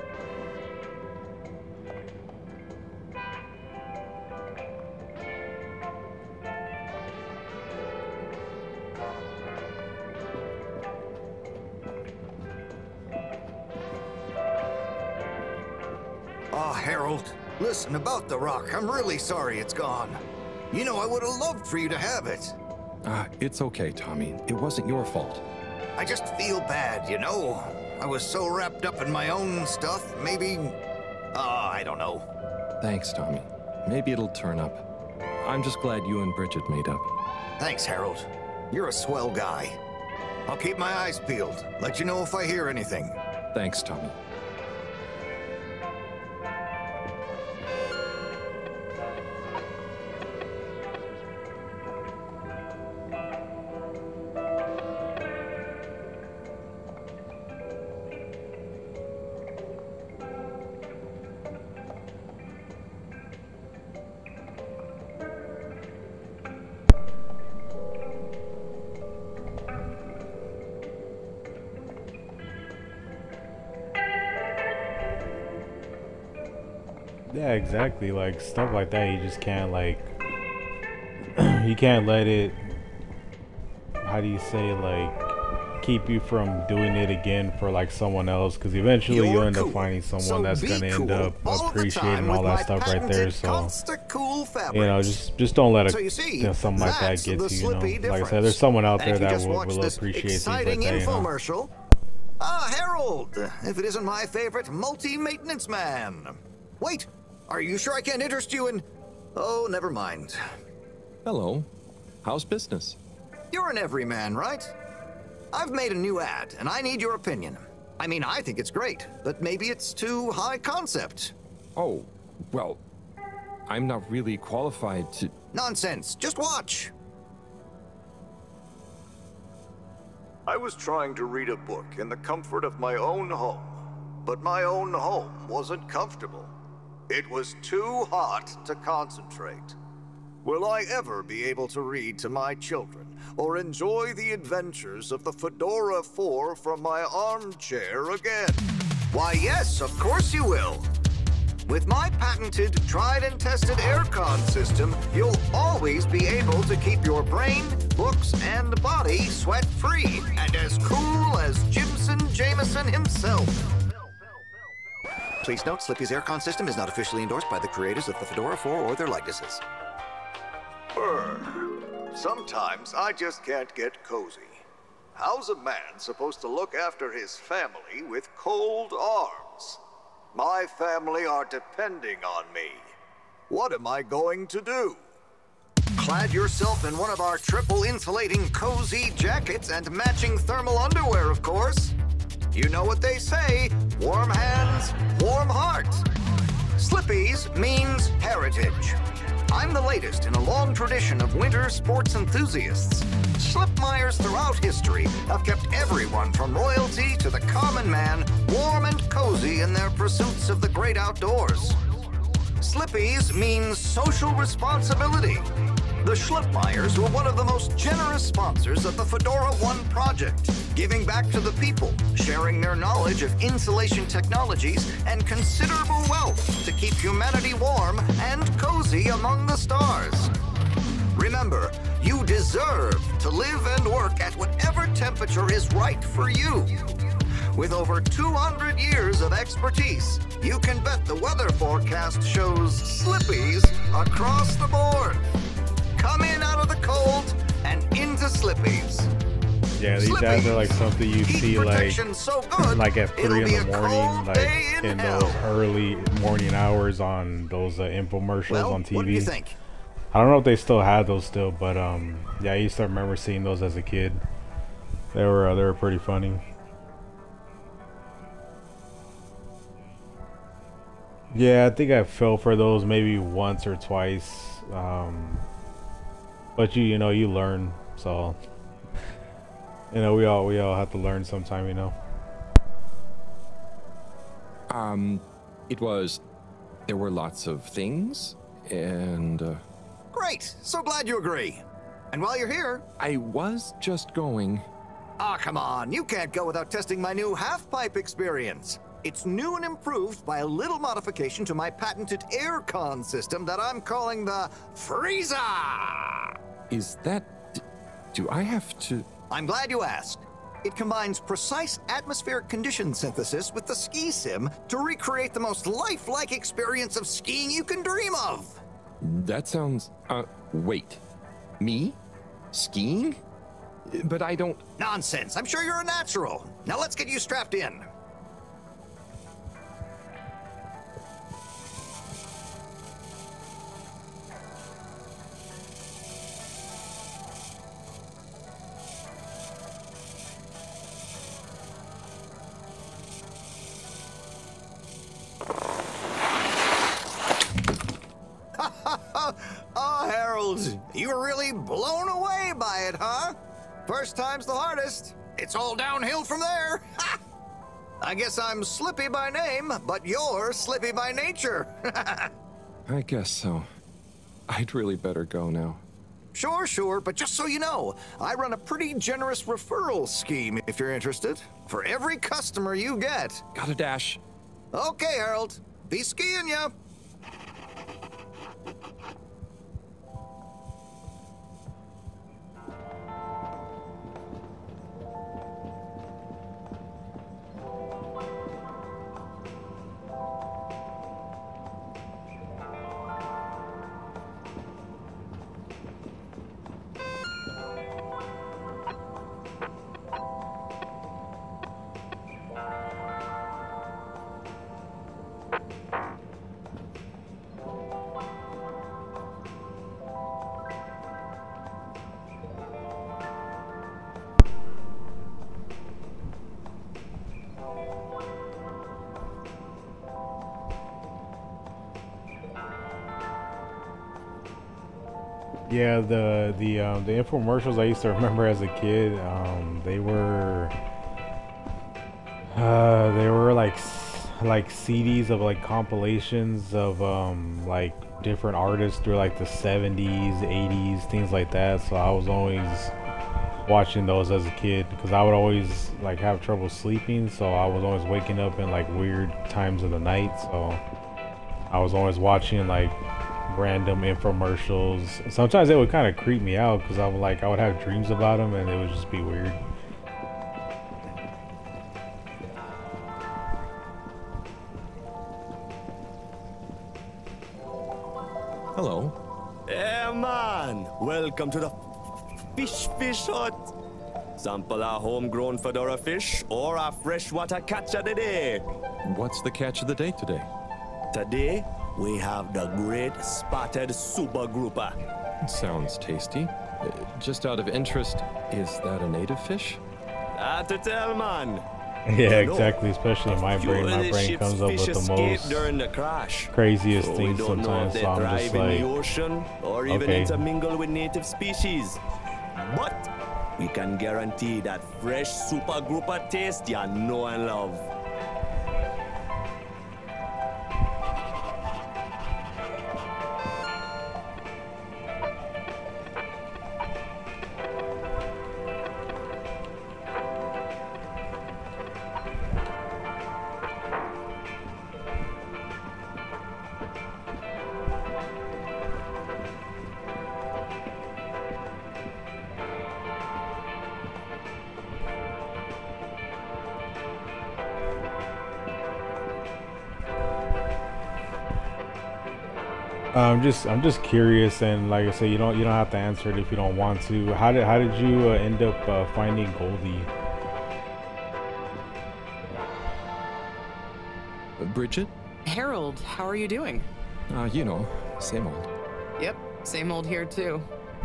Ah, Harold, listen, about the rock, I'm really sorry it's gone. You know, I would have loved for you to have it. It's okay, Tommy. It wasn't your fault. I just feel bad, you know? I was so wrapped up in my own stuff, maybe... I don't know. Thanks, Tommy. Maybe it'll turn up. I'm just glad you and Bridget made up. Thanks, Harold. You're a swell guy. I'll keep my eyes peeled. Let you know if I hear anything. Thanks, Tommy. Yeah, exactly. Like stuff like that, you just can't like. You can't let it. How do you say, like, keep you from doing it again for like someone else? Because eventually you'll end up finding someone that's gonna end up appreciating all that stuff right there. So you know, just don't let something like that get to you. You know, like I said, there's someone out there that will appreciate things like that. You know? Harold, if it isn't my favorite multi-maintenance man. Wait, are you sure I can't interest you in... Oh, never mind. Hello. How's business? You're an everyman, right? I've made a new ad, and I need your opinion. I mean, I think it's great, but maybe it's too high concept. Oh, well, I'm not really qualified to... Nonsense. Just watch. I was trying to read a book in the comfort of my own home, but my own home wasn't comfortable. It was too hot to concentrate. Will I ever be able to read to my children or enjoy the adventures of the Fedora 4 from my armchair again? Why, yes, of course you will. With my patented, tried and tested aircon system, you'll always be able to keep your brain, books, and body sweat-free and as cool as Jimson Jameson himself. Please note, Slippy's aircon system is not officially endorsed by the creators of the Fedora 4 or their likenesses. Sometimes I just can't get cozy. How's a man supposed to look after his family with cold arms? My family are depending on me. What am I going to do? Clad yourself in one of our triple insulating cozy jackets and matching thermal underwear, of course. You know what they say, warm hands, warm heart. Slippy's means heritage. I'm the latest in a long tradition of winter sports enthusiasts. Slipmeyers throughout history have kept everyone from royalty to the common man warm and cozy in their pursuits of the great outdoors. Slippy's means social responsibility. The Schlipmeyers were one of the most generous sponsors of the Fedora 1 project. giving back to the people, sharing their knowledge of insulation technologies and considerable wealth to keep humanity warm and cozy among the stars. Remember, you deserve to live and work at whatever temperature is right for you. With over 200 years of expertise, you can bet the weather forecast shows slippies across the board. Come in out of the cold and into slippies. Yeah, these ads are like something you see like, so good, like at 3 in the morning, like in those early morning hours on those infomercials on TV. What do you think? I don't know if they still have those still, but yeah, I used to remember seeing those as a kid. They were pretty funny. Yeah, I think I fell for those maybe once or twice. But you know, you learn, so you know, we all have to learn sometime, you know. There were lots of things, and Great, so glad you agree. And while you're here, I was just going. Ah, come on, you can't go without testing my new half-pipe experience. It's new and improved by a little modification to my patented aircon system that I'm calling the Freezer. Is that... do I have to... I'm glad you asked. It combines precise atmospheric condition synthesis with the ski sim to recreate the most lifelike experience of skiing you can dream of. That sounds... wait. Me? Skiing? But I don't... Nonsense, I'm sure you're a natural. Now let's get you strapped in. Oh, Harold, you were really blown away by it, huh? First time's the hardest. It's all downhill from there. I guess I'm Slippy by name, but you're Slippy by nature. I guess so. I'd really better go now. Sure, but just so you know, I run a pretty generous referral scheme if you're interested. For every customer you get. Gotta dash. Okay, Harold. Be skiing ya. Yeah, the infomercials I used to remember as a kid, they were like CDs of like compilations of like different artists through like the 70s, 80s, things like that. So I was always watching those as a kid because I would always like have trouble sleeping, so I was always waking up in like weird times of the night. So I was always watching like random infomercials. Sometimes it would kind of creep me out because I would have dreams about them and it would just be weird. Hello. Hey man, welcome to the fish hut. Sample a homegrown fedora fish or a freshwater catch of the day. What's the catch of the day today? Today we have the great spotted super grouper. Sounds tasty. Just out of interest, is that a native fish? Hard to tell, man. Yeah, exactly. Especially in my brain. My brain comes up with the most during the crash. craziest so things sometimes. So I'm just like, in the ocean or even okay. intermingle with native species. But we can guarantee that fresh super grouper taste you know and love. I'm just curious, and like I said, you don't have to answer it if you don't want to. How did you end up finding Goldie? Bridget? Harold, how are you doing? You know, same old. Yep, same old here too.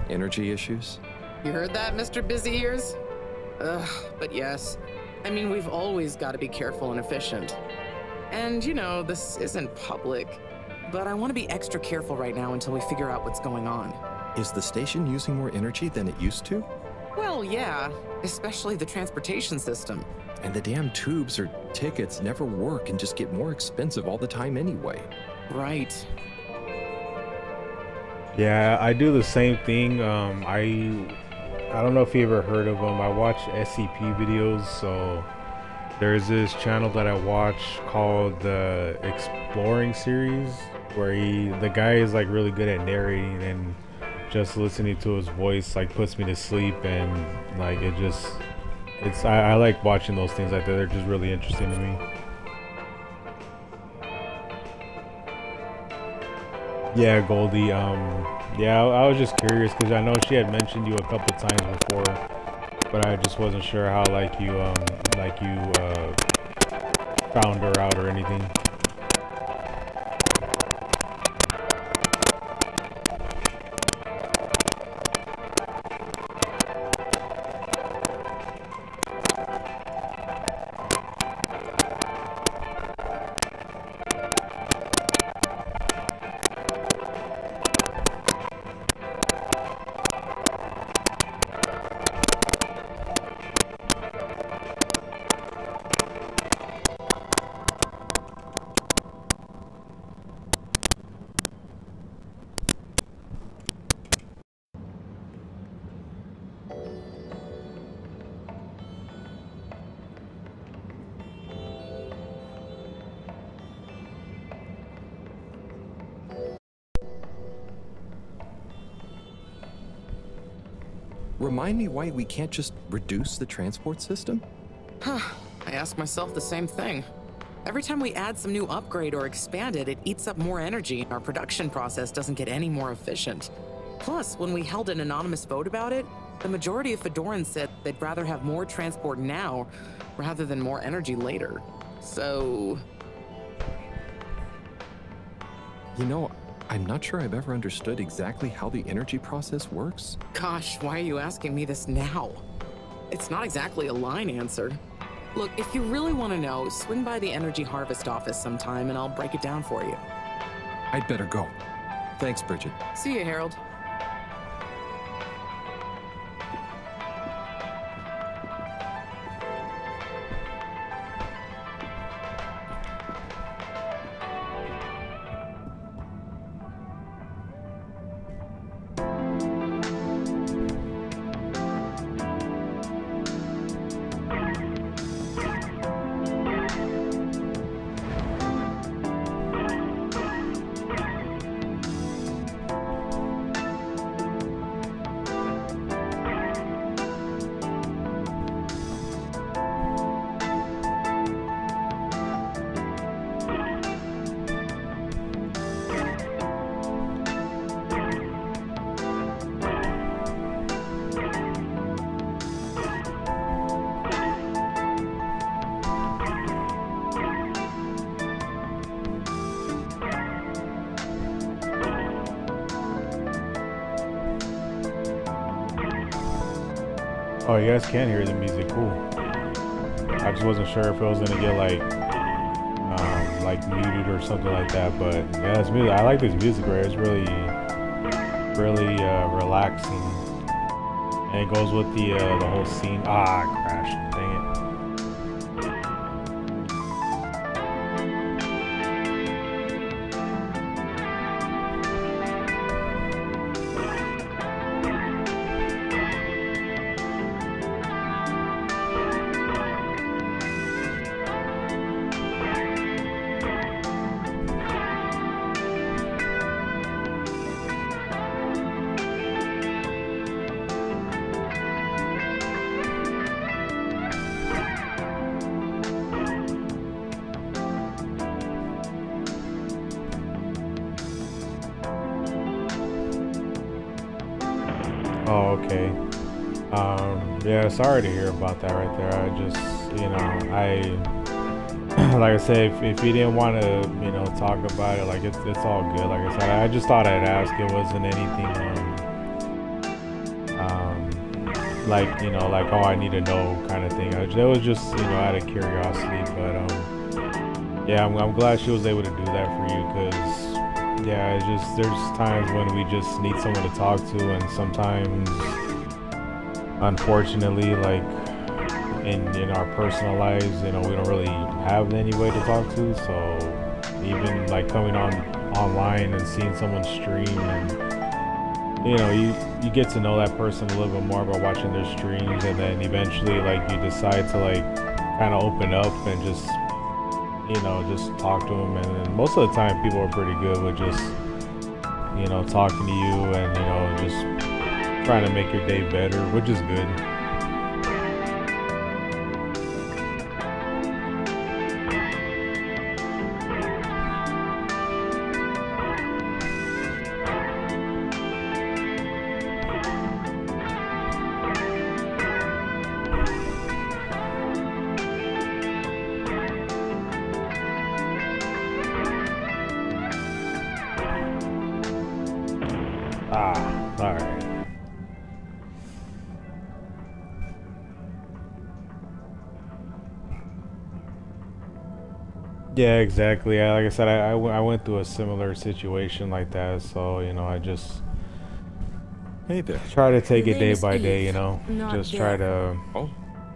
Energy issues? You heard that, Mr. Busy Ears? Ugh, but yes. I mean, we've always got to be careful and efficient. And, you know, this isn't public, but I want to be extra careful right now until we figure out what's going on. Is the station using more energy than it used to? Well, yeah, especially the transportation system. And the damn tubes or tickets never work and just get more expensive all the time anyway. Right. Yeah, I do the same thing. I don't know if you ever heard of them. I watch SCP videos, so there's this channel that I watch called the Exploring series, where the guy is like really good at narrating, and just listening to his voice like puts me to sleep, and like I like watching those things like that. They're just really interesting to me. Yeah, Goldie. Yeah, I was just curious because I know she had mentioned you a couple times before, but I just wasn't sure how you found her out or anything. Remind me why we can't just reduce the transport system? Huh, I ask myself the same thing. Every time we add some new upgrade or expand it, it eats up more energy and our production process doesn't get any more efficient. Plus, when we held an anonymous vote about it, the majority of Fedorans said they'd rather have more transport now rather than more energy later. So... You know, I'm not sure I've ever understood exactly how the energy process works. Gosh, why are you asking me this now? It's not exactly a line answer. Look, if you really want to know, swing by the Energy Harvest office sometime and I'll break it down for you. I'd better go. Thanks, Bridget. See you, Harold. Oh, you guys can hear the music. Cool. I just wasn't sure if it was gonna get like muted or something like that. But yeah, it's music. I like this music right. It's really relaxing, and it goes with the whole scene. Ah, crashed. Dang it. Oh, okay. Yeah, sorry to hear about that right there. I just, you know, like I said, if you didn't want to, you know, talk about it, like it's all good. Like I said, I just thought I'd ask. It wasn't anything, like, you know, like, oh, I need to know kind of thing. It was just, you know, out of curiosity. But yeah, I'm glad she was able to do that for you, because yeah, it's just, there's times when we just need someone to talk to, and sometimes, unfortunately, like in our personal lives, you know, we don't really have any way to talk to. So even like coming online and seeing someone stream, and you know, you get to know that person a little bit more by watching their streams, and then eventually like you decide to like kind of open up and just, you know, just talk to them. And then most of the time people are pretty good with just, you know, talking to you and, you know, just trying to make your day better, which is good. Yeah, exactly. Like I said, I went through a similar situation like that, so, you know, I just try to take it day by day, you know, just try to. Oh,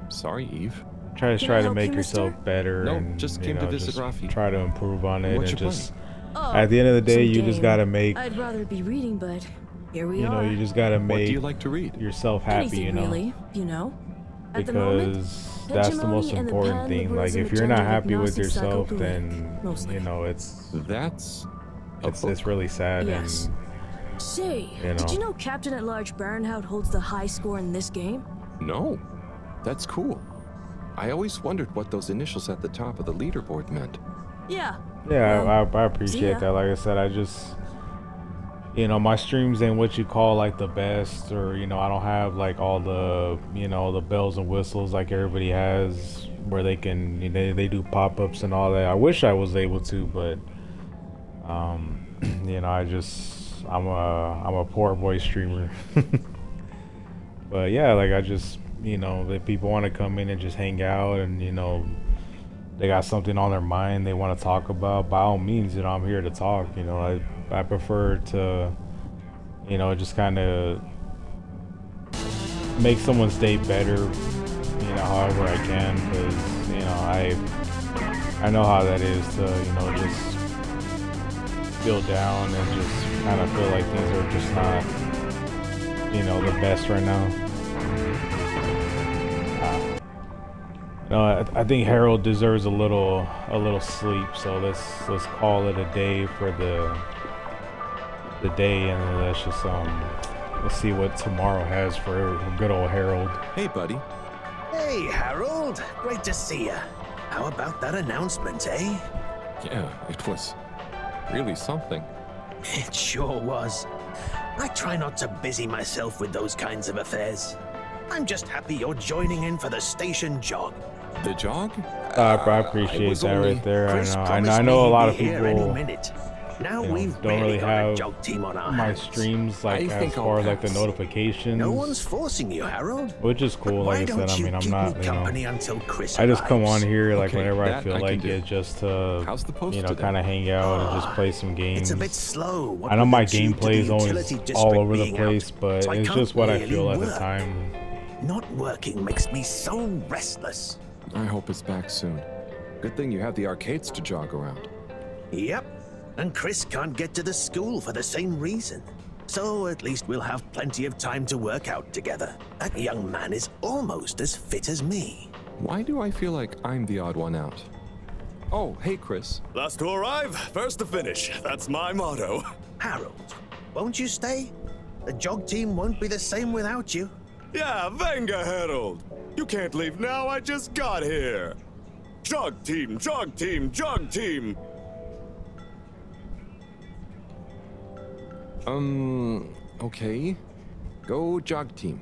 sorry, Eve. Try to make yourself better, and just you came know, to visit just Rafi. try to improve on it, What's and your just plan? at the end of the day, you just gotta make. I'd rather be reading, but here we You know, are. you just gotta make. What do you like to read? Yourself happy, Anything, you know. really, you know. At the moment, Because that's the most hegemony and the important pen, thing. Like, liberalism, if you're not agenda, happy with hypnosis, yourself, psychopolitic, then mostly. you know it's really sad. Yes. Say, and did you know Captain at Large Baronhout holds the high score in this game? No, that's cool. I always wondered what those initials at the top of the leaderboard meant. Yeah. Yeah, I appreciate that. Like I said, I just, you know, my streams ain't what you call like the best, or, you know, I don't have like all the, you know, the bells and whistles like everybody has, where they can, you know, they do pop-ups and all that. I wish I was able to, but you know, I'm a poor boy streamer. But yeah, like I just, you know, if people want to come in and just hang out, and, you know, they got something on their mind they want to talk about, by all means, you know, I'm here to talk. You know, I prefer to, you know, just kind of make someone's day better, you know, however I can, because, you know, I know how that is to, you know, just feel down and just kind of feel like things are just not, you know, the best right now. No, I think Harold deserves a little sleep, so let's call it a day for the day, and let's just let's see what tomorrow has for good old Harold. Hey, buddy. Hey, Harold. Great to see you. How about that announcement, eh? Yeah, it was really something. It sure was. I try not to busy myself with those kinds of affairs. I'm just happy you're joining in for the station jog. The jog? I appreciate that right there. I know a lot of people, Now you know, we've don't really got a have jog team on our my hands. streams like as far as like the notifications. No one's forcing you, Harold. Which is cool. But why Like I said, don't I mean, you I'm keep not, me you know, company until Chris I just come on arrives? here like Okay, whenever I that feel I can like do. it, just to, How's the post you know, today? kind of hang out and just play some games. It's a bit slow. What I know with my the tube to gameplay is the always utility all district over the being place, out, but so I it's can't just what I really feel at the work. time. Not working makes me so restless. I hope it's back soon. Good thing you have the arcades to jog around. Yep. And Chris can't get to the school for the same reason. So at least we'll have plenty of time to work out together. That young man is almost as fit as me. Why do I feel like I'm the odd one out? Oh, hey, Chris. Last to arrive, first to finish. That's my motto. Harold, won't you stay? The jog team won't be the same without you. Yeah, venga, Harold. You can't leave now, I just got here. Jog team, jog team, jog team. Okay. Go Jog Team.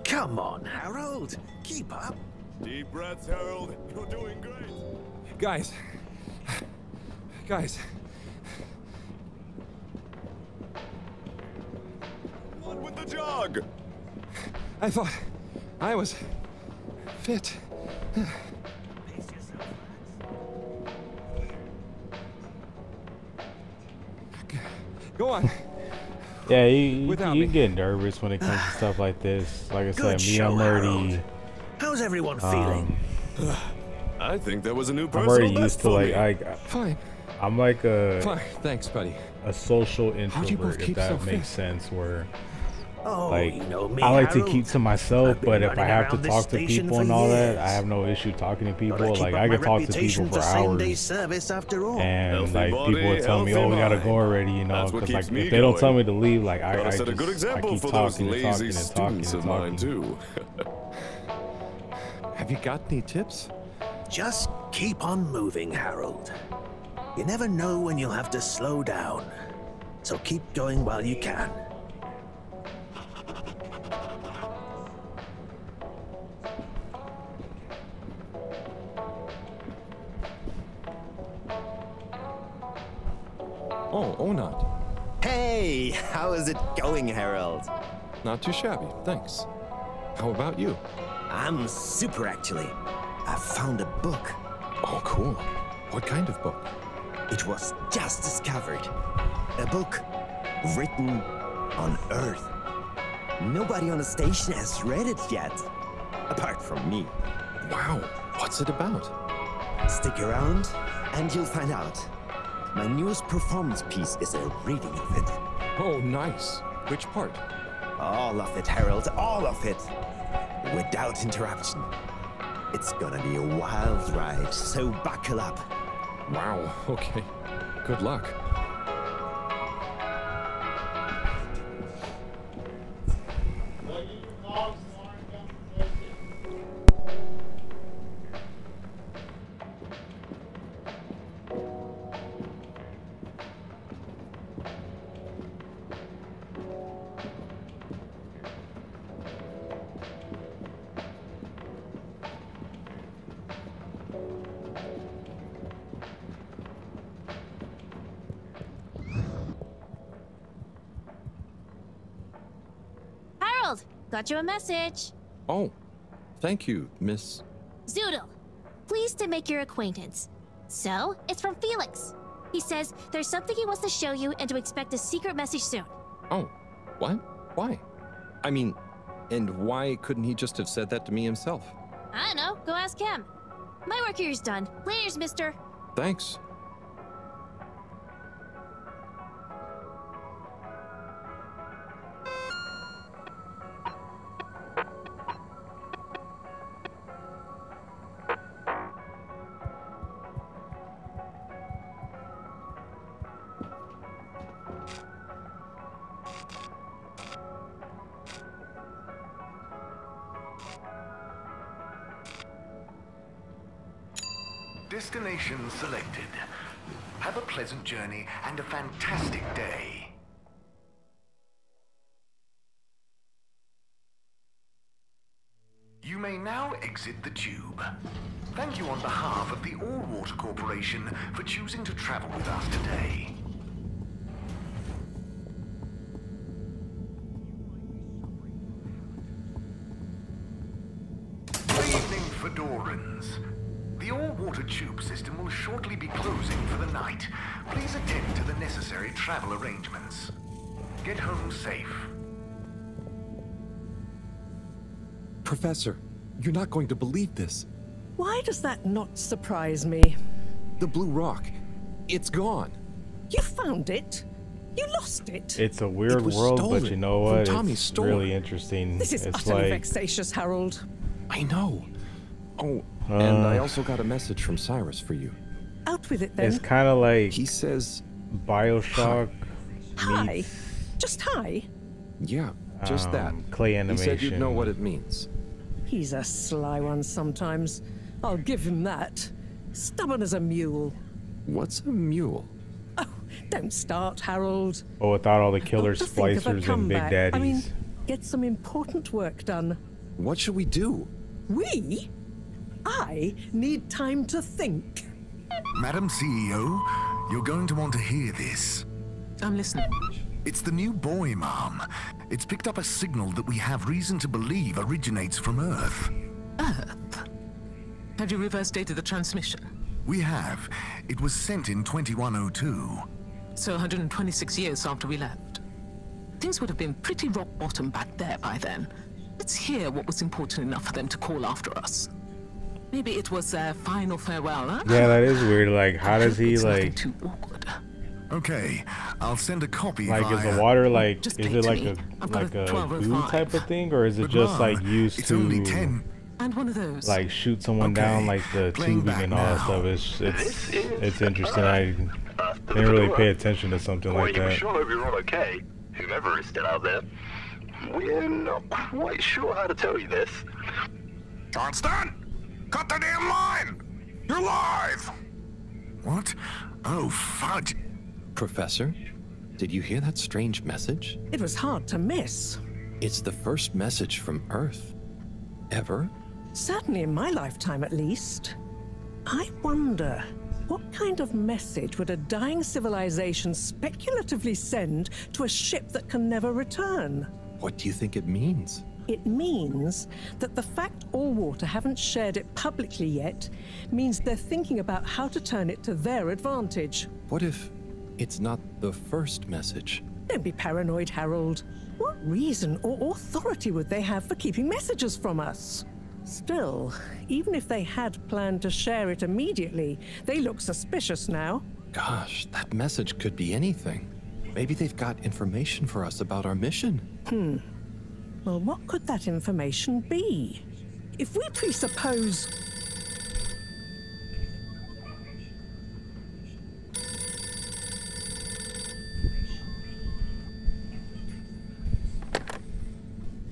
Come on, Harold. Keep up. Deep breaths, Harold. You're doing great. Guys. What with the jog? I thought I was fit. Go on. Yeah, you get nervous when it comes to stuff like this. Like I said, me and Murdy. How's everyone feeling? I think there was a new I'm personal already best used to for like me. Fine. I'm like a Fine. Thanks, buddy. a social How'd you both introvert, if keep that so makes fit? sense. Where Oh, like you know me, I like to Harold. keep to myself, I've been but if I running have to around this talk to station people for and all that, years. I have no issue talking to people. Gotta keep Like up I my can talk to reputation people for same-day hours. service after all. And Healthy like body, people will tell me, healthy "Oh, we gotta mind. go already," you know, That's what because like keeps me if they don't tell going. me to leave, like I Set a good just example keep for those talking and lazy talking and talking students and of mine talking. too. Have you got any tips? Just keep on moving, Harold. You never know when you'll have to slow down. So keep going while you can. Oh, Onat. Hey, how is it going, Harold? Not too shabby, thanks. How about you? I'm super, actually. I found a book. Oh, cool. What kind of book? It was just discovered. A book written on Earth. Nobody on the station has read it yet, apart from me. Wow, what's it about? Stick around, and you'll find out. My newest performance piece is a reading of it. Oh, nice. Which part? All of it, Harold, all of it. Without interruption. It's gonna be a wild ride, so buckle up. Wow, okay. Good luck. Harold, got you a message. Oh, thank you, Miss... Zoodle, pleased to make your acquaintance. So, it's from Felix. He says there's something he wants to show you and to expect a secret message soon. Oh, what? Why? I mean, and why couldn't he just have said that to me himself? I don't know, go ask him. My work here's done. Laters, mister. Thanks. Destination selected. Have a pleasant journey and a fantastic day. You may now exit the tube. Thank you on behalf of the All Water Corporation for choosing to travel with us today. Good evening, Fedorans. The all-water tube system will shortly be closing for the night. Please attend to the necessary travel arrangements. Get home safe. Professor, you're not going to believe this. Why does that not surprise me? The Blue Rock. It's gone. You found it? You lost it? It's a weird was world, but stolen you know from what? Tommy's It's store. really interesting. This is it's utterly like vexatious, Harold. I know. Oh, and I also got a message from Cyrus for you. Out with it then. it's kind of like He says, BioShock Hi. meets Just hi. yeah, just that. clay He animation. said you'd know what it means. He's a sly one sometimes. I'll give him that. Stubborn as a mule. What's a mule? Oh, Don't start, Harold. But without all the killer Got to think of a splicers and big comeback. daddies. I mean, get some important work done. What should we do? We? I need time to think. Madam CEO, you're going to want to hear this. I'm listening. It's the new boy, Mom. It's picked up a signal that we have reason to believe originates from Earth. Earth? Have you reverse dated the transmission? We have. It was sent in 2102. So 126 years after we left. Things would have been pretty rock bottom back there by then. Let's hear what was important enough for them to call after us. Maybe it was their final farewell, huh? Yeah, that is weird. Like, how does he, like... Too awkward. Okay, I'll send a copy Like, via... is the water, like, Just is pay it to like me. a I've got like a a 12:05. goo type of thing, or is it But just Mom, like used it's to only 10. And one of those. like shoot someone Okay, down, like the playing tubing back and all that now. stuff? It's interesting. I didn't really pay attention to something like We that. sure hope you're all okay, whomever is still out there. We're not quite sure how to tell you this. Johnston! Cut the damn line! You're live! What? Oh, fudge. Professor, did you hear that strange message? It was hard to miss. It's the first message from Earth. Ever? Certainly in my lifetime, at least. I wonder, what kind of message would a dying civilization speculatively send to a ship that can never return? What do you think it means? It means that the fact Allwater haven't shared it publicly yet means they're thinking about how to turn it to their advantage. What if it's not the first message? Don't be paranoid, Harold. What reason or authority would they have for keeping messages from us? Still, even if they had planned to share it immediately, they look suspicious now. Gosh, that message could be anything. Maybe they've got information for us about our mission. Well, what could that information be? If we presuppose...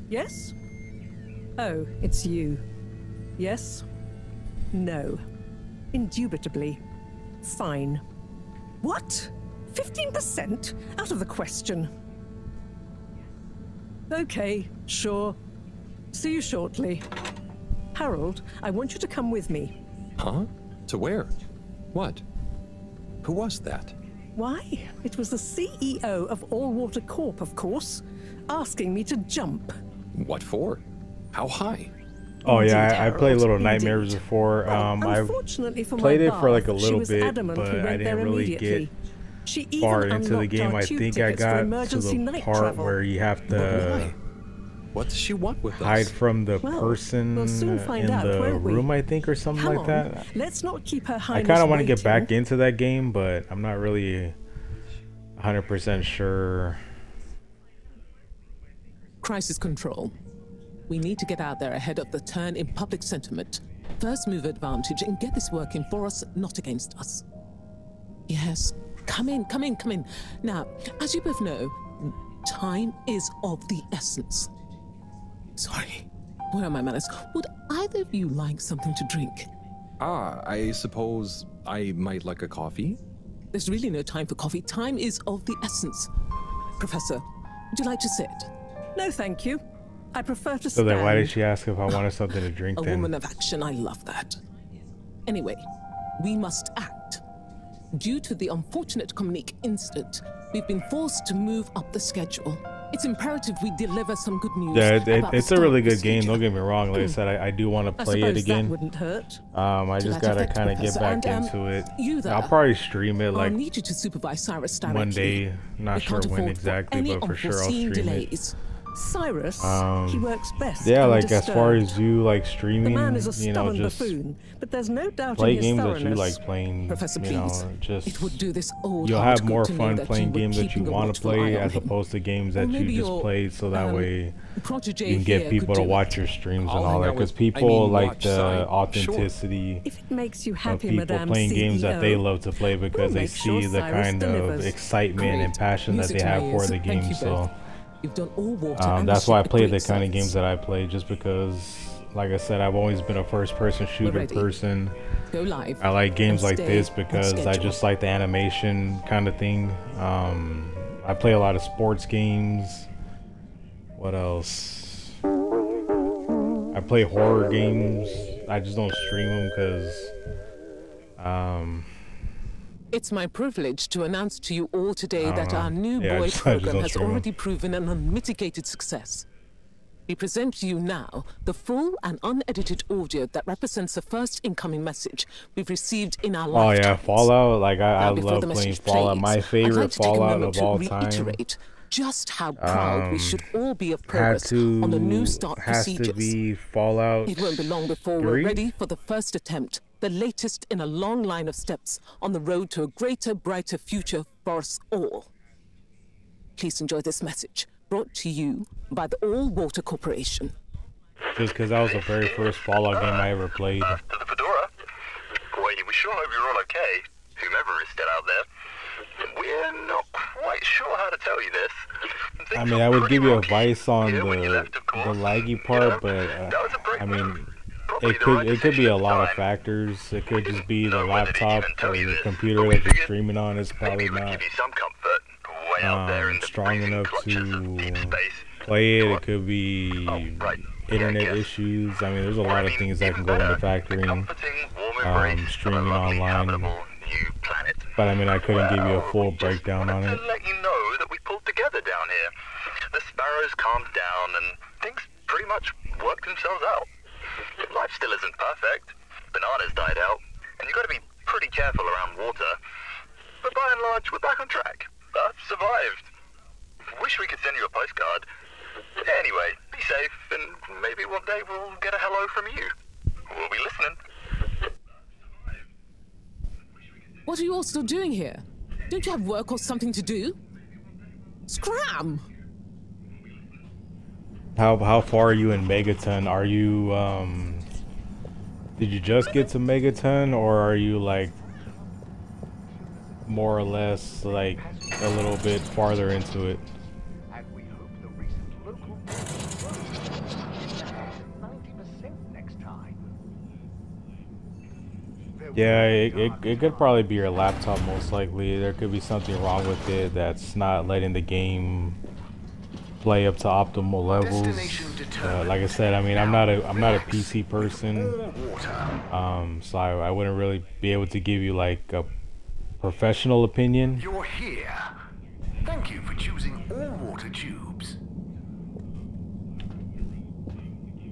Yes? Oh, it's you. Yes? No. Indubitably. Fine. What? 15%? Out of the question. Okay, sure. See you shortly. Harold, I want you to come with me. Huh? To where? What? Who was that? Why? It was the CEO of Allwater Corp, of course, asking me to jump. What for? How high? Oh yeah, I Harold, played Little indeed. Nightmares before. I've Unfortunately for played my it for like a bath, she little was bit, adamant we but went I there didn't really immediately. get She even far into the unlocked game. our I tube think I tickets for got to emergency the night part travel. where you have But to why? What does she want with us? hide from the Well, person we'll soon find in out, the won't we? room, I think, or something Come like that. on, let's not keep her I highness kind of want to get waiting. back into that game, but I'm not really 100% sure. Crisis control. We need to get out there ahead of the turn in public sentiment. First move advantage and get this working for us, not against us. Yes, come in, come in, come in. Now, as you both know, time is of the essence. Sorry, where are my manners? Would either of you like something to drink? I suppose I might like a coffee? There's really no time for coffee. Time is of the essence. Professor, would you like to sit? No, thank you. I prefer to So stand. then why did she ask if I wanted something to drink A then? woman of action, I love that. Anyway, we must act. Due to the unfortunate Communique incident, we've been forced to move up the schedule. It's imperative we deliver some good news. Yeah, about it's the a really start good game. Don't get me wrong. Like I said, I do want to I play it suppose again. that wouldn't hurt. I To just that gotta effect, kind of get Professor. back And, into it. you there, I'll probably stream it I'll like need you to supervise Cyrus directly. one day. Not We sure can't when afford exactly, any but for sure I'll unforeseen stream delays. Cyrus, it. he works best. Yeah, like as far undisturbed. as you like The streaming, man is a you know, stubborn just buffoon, but there's no doubt play in his games that thoroughness. you like playing. Professor, you know, please. just It would do this old you'll heart have more good to know fun that playing you were games that you keeping a want to watchful eye play on as him. opposed to games Or that maybe you just your, played, so that way protege you can here get people could to do watch it. your streams I'll and all hang that. out Because with- people like watch the side. authenticity If it makes you of happy, people Madame playing games that they CEO, love to play because they make sure see the Cyrus kind of delivers. excitement and Great. passion that Music they to have my for ears. the Thank game. you So both. You've done all water and that's the why I ship a play the great kind of service. games that I play, just because like I said, I've always been a first-person shooter person. Go live. I like games like this on because I schedule. just like the animation kind of thing. I play a lot of sports games. What else? I play horror games. I just don't stream them because It's my privilege to announce to you all today that our new Yeah, I boy just program don't has stream 'em. already proven an unmitigated success. We present to you now the full and unedited audio that represents the first incoming message we've received in our Oh lifetime. yeah, Fallout. Like I Now, before love the playing message Fallout. plays, My I'd like favorite to take a Fallout moment of all to time. reiterate just how proud we should all be of progress on the new start has procedures. to be Fallout. It won't be long before 3? we're ready for the first attempt, the latest in a long line of steps on the road to a greater, brighter future for us all. Please enjoy this message, brought to you by the All Water Corporation. Just because that was the very first Fallout game I ever played. To the Fedora. Boy, we sure hope you're all okay, whomever is still out there. We're not quite sure how to tell you this. I mean, I would give you advice on the laggy part, but I mean, it could be a lot of factors. It could just be the laptop or the computer that you're streaming on is probably not strong enough to play it. It could be internet issues. I mean, there's a lot of things that can go into factoring streaming online. But I mean, I couldn't give you a full breakdown on it. Let you know that we pulled together down here. The sparrows calmed down and things pretty much worked themselves out. Life still isn't perfect. Bananas died out, and you got to be pretty careful around water. But by and large, we're back on track. I've survived. Wish we could send you a postcard. Anyway, be safe, and maybe one day we'll get a hello from you. We'll be listening. What are you all still doing here? Don't you have work or something to do? Scram! How far are you in Megaton? Are you did you just get to Megaton, or are you like more or less like a little bit farther into it? Yeah, it could probably be your laptop most likely. There could be something wrong with it that's not letting the game play up to optimal levels. Like I said, I mean, I'm not a PC person, so I wouldn't really be able to give you like a professional opinion. You're here. Thank you for choosing all water tubes.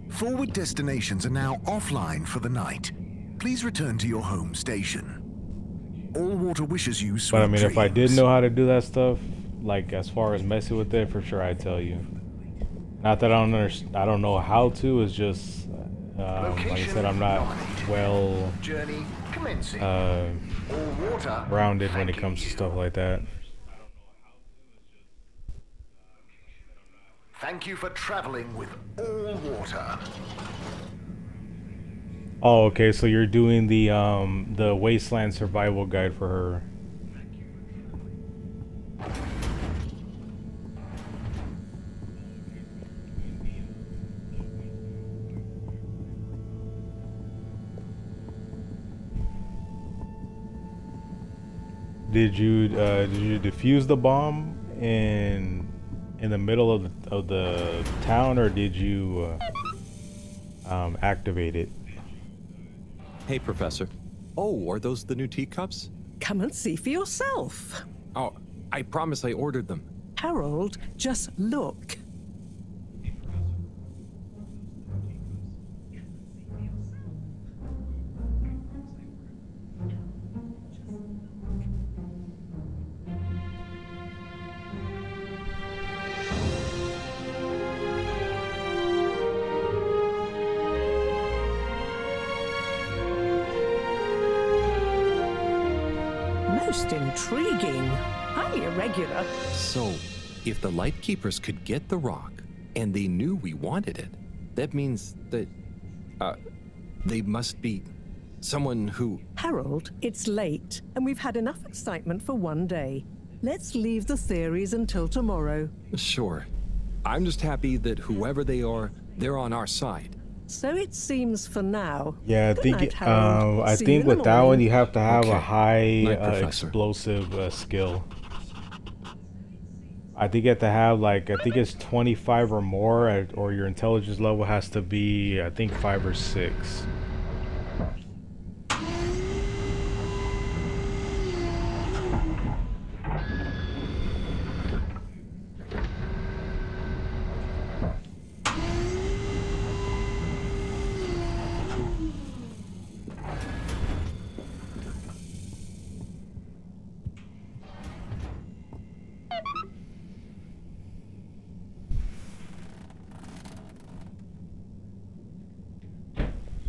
Forward destinations are now offline for the night. Please return to your home station. All water wishes you sweet But I mean, if I did dreams. know how to do that stuff, like as far as messing with it, for sure I'd tell you. Not that I don't know how to. It's just like I said, I'm not well Journey commencing. All water. rounded when it comes to stuff like that. Thank you for traveling with all water. Oh, okay. So you're doing the Wasteland Survival Guide for her. Did you defuse the bomb in the middle of the town, or did you activate it? Hey, Professor. Oh, are those the new teacups? Come and see for yourself. Oh, I promise I ordered them. Harold, just look. Most intriguing. Highly irregular. So, if the Lightkeepers could get the rock, and they knew we wanted it, that means that, they must be someone who... Harold, it's late, and we've had enough excitement for one day. Let's leave the theories until tomorrow. Sure. I'm just happy that whoever they are, they're on our side. So it seems for now. Yeah, Good night, Harold. I See you think in the with that one morning. you have to have a high Night, Professor. explosive skill. I think you have to have like, I think it's 25 or more, or your intelligence level has to be, I think 5 or 6.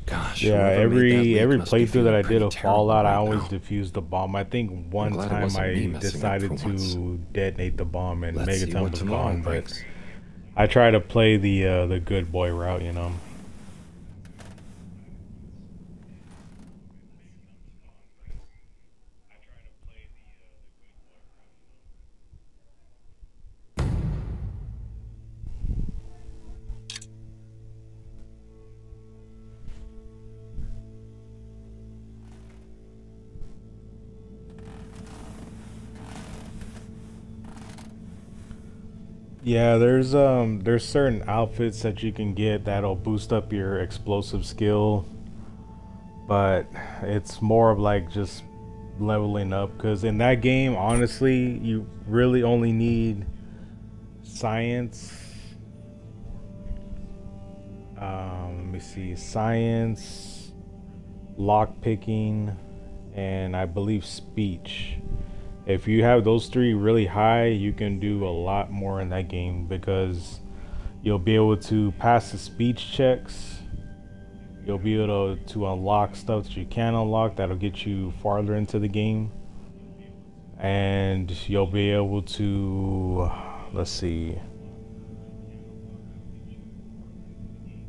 Gosh, Yeah, whoever made that every leak must be playthrough that I feeling did of pretty terrible Fallout, I right always now. defused the bomb. I think one glad it time wasn't me I messing up decided for once. to detonate the bomb and Let's see Megaton what was tomorrow gone, but brings. I try to play the good boy route, you know. Yeah, there's certain outfits that you can get that'll boost up your explosive skill, but it's more of like just leveling up, because in that game, honestly, you really only need science. Let me see, science, lock picking, and I believe speech. If you have those three really high, you can do a lot more in that game, because you'll be able to pass the speech checks. You'll be able to unlock stuff that you can unlock that'll get you farther into the game. And you'll be able to, let's see,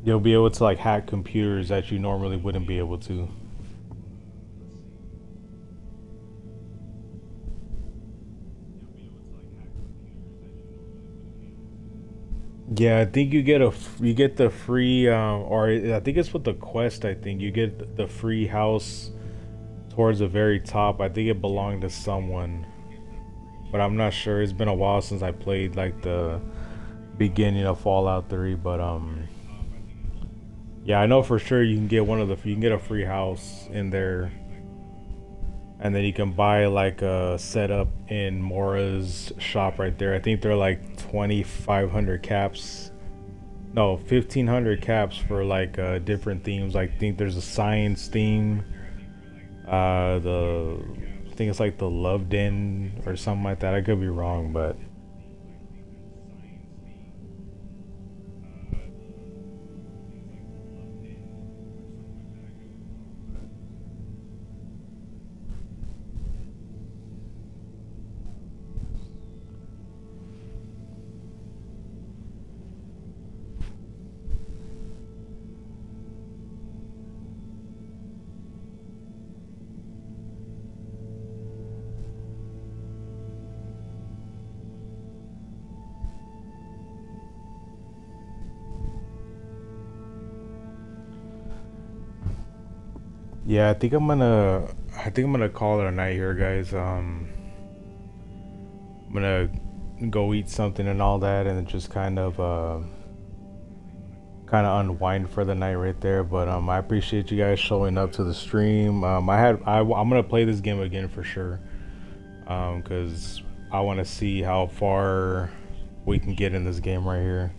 you'll be able to like hack computers that you normally wouldn't be able to. Yeah, I think you get the free or I think it's with the quest. I think you get the free house towards the very top. I think it belonged to someone, but I'm not sure. It's been a while since I played like the beginning of Fallout 3, but yeah, I know for sure you can get you can get a free house in there, and then you can buy like a setup in Mora's shop right there. I think they're like 2,500 caps. No, 1,500 caps for like different themes. Like, I think there's a science theme. I think it's like the Love Den or something like that. I could be wrong, but yeah, I think I'm gonna call it a night here, guys. I'm gonna go eat something and all that, and just kind of unwind for the night right there. But I appreciate you guys showing up to the stream. I'm gonna play this game again for sure, because I want to see how far we can get in this game right here.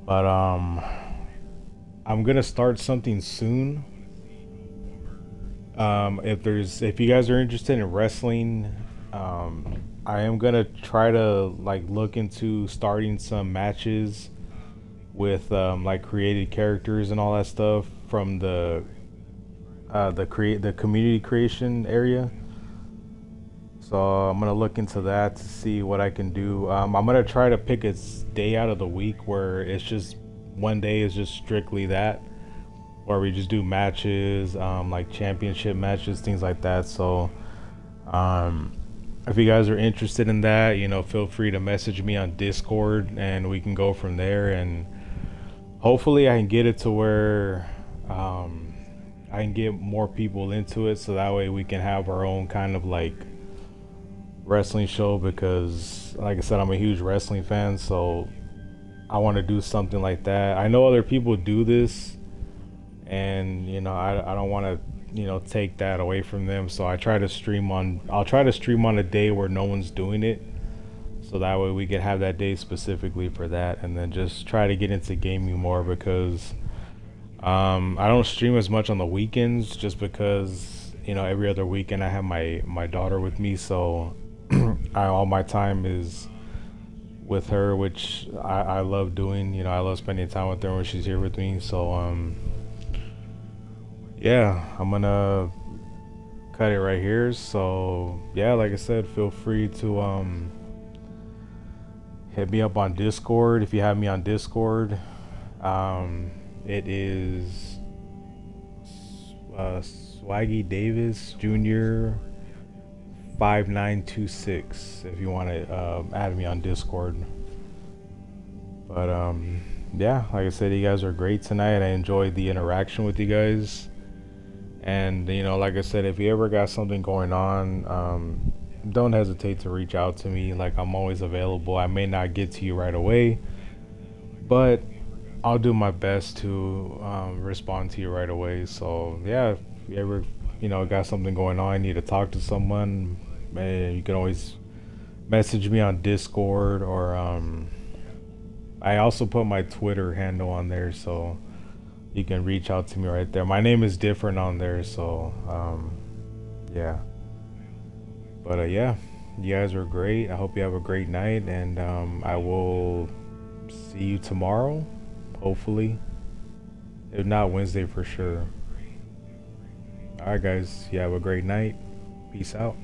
But I'm gonna start something soon. If you guys are interested in wrestling, I am gonna try to like look into starting some matches with like created characters and all that stuff from the community creation area. So I'm gonna look into that to see what I can do. I'm gonna try to pick a day out of the week where it's just one day is just strictly that, where we just do matches, like championship matches, things like that. So if you guys are interested in that, you know, feel free to message me on Discord and we can go from there. And hopefully I can get it to where I can get more people into it, so that way we can have our own kind of like wrestling show, because like I said, I'm a huge wrestling fan, so I want to do something like that. I know other people do this, and you know, I don't want to, you know, take that away from them, so I'll try to stream on a day where no one's doing it, so that way we can have that day specifically for that, and then just try to get into gaming more, because I don't stream as much on the weekends, just because, you know, every other weekend I have my daughter with me, so all my time is with her, which I love doing. You know, I love spending time with her when she's here with me. So yeah, I'm gonna cut it right here. So yeah, like I said, feel free to hit me up on Discord if you have me on Discord. It is Swaggy Davis Jr. 5926 if you want to add me on Discord. But yeah, like I said, you guys are great tonight. I enjoyed the interaction with you guys, and you know, like I said, if you ever got something going on, don't hesitate to reach out to me. Like, I'm always available. I may not get to you right away, but I'll do my best to respond to you right away. So yeah, if you ever, you know, got something going on, need to talk to someone, man, you can always message me on Discord, or I also put my Twitter handle on there, so you can reach out to me right there. My name is different on there, so yeah. But yeah, you guys are great. I hope you have a great night, and I will see you tomorrow, hopefully. If not, Wednesday for sure. Alright guys, you have a great night. Peace out.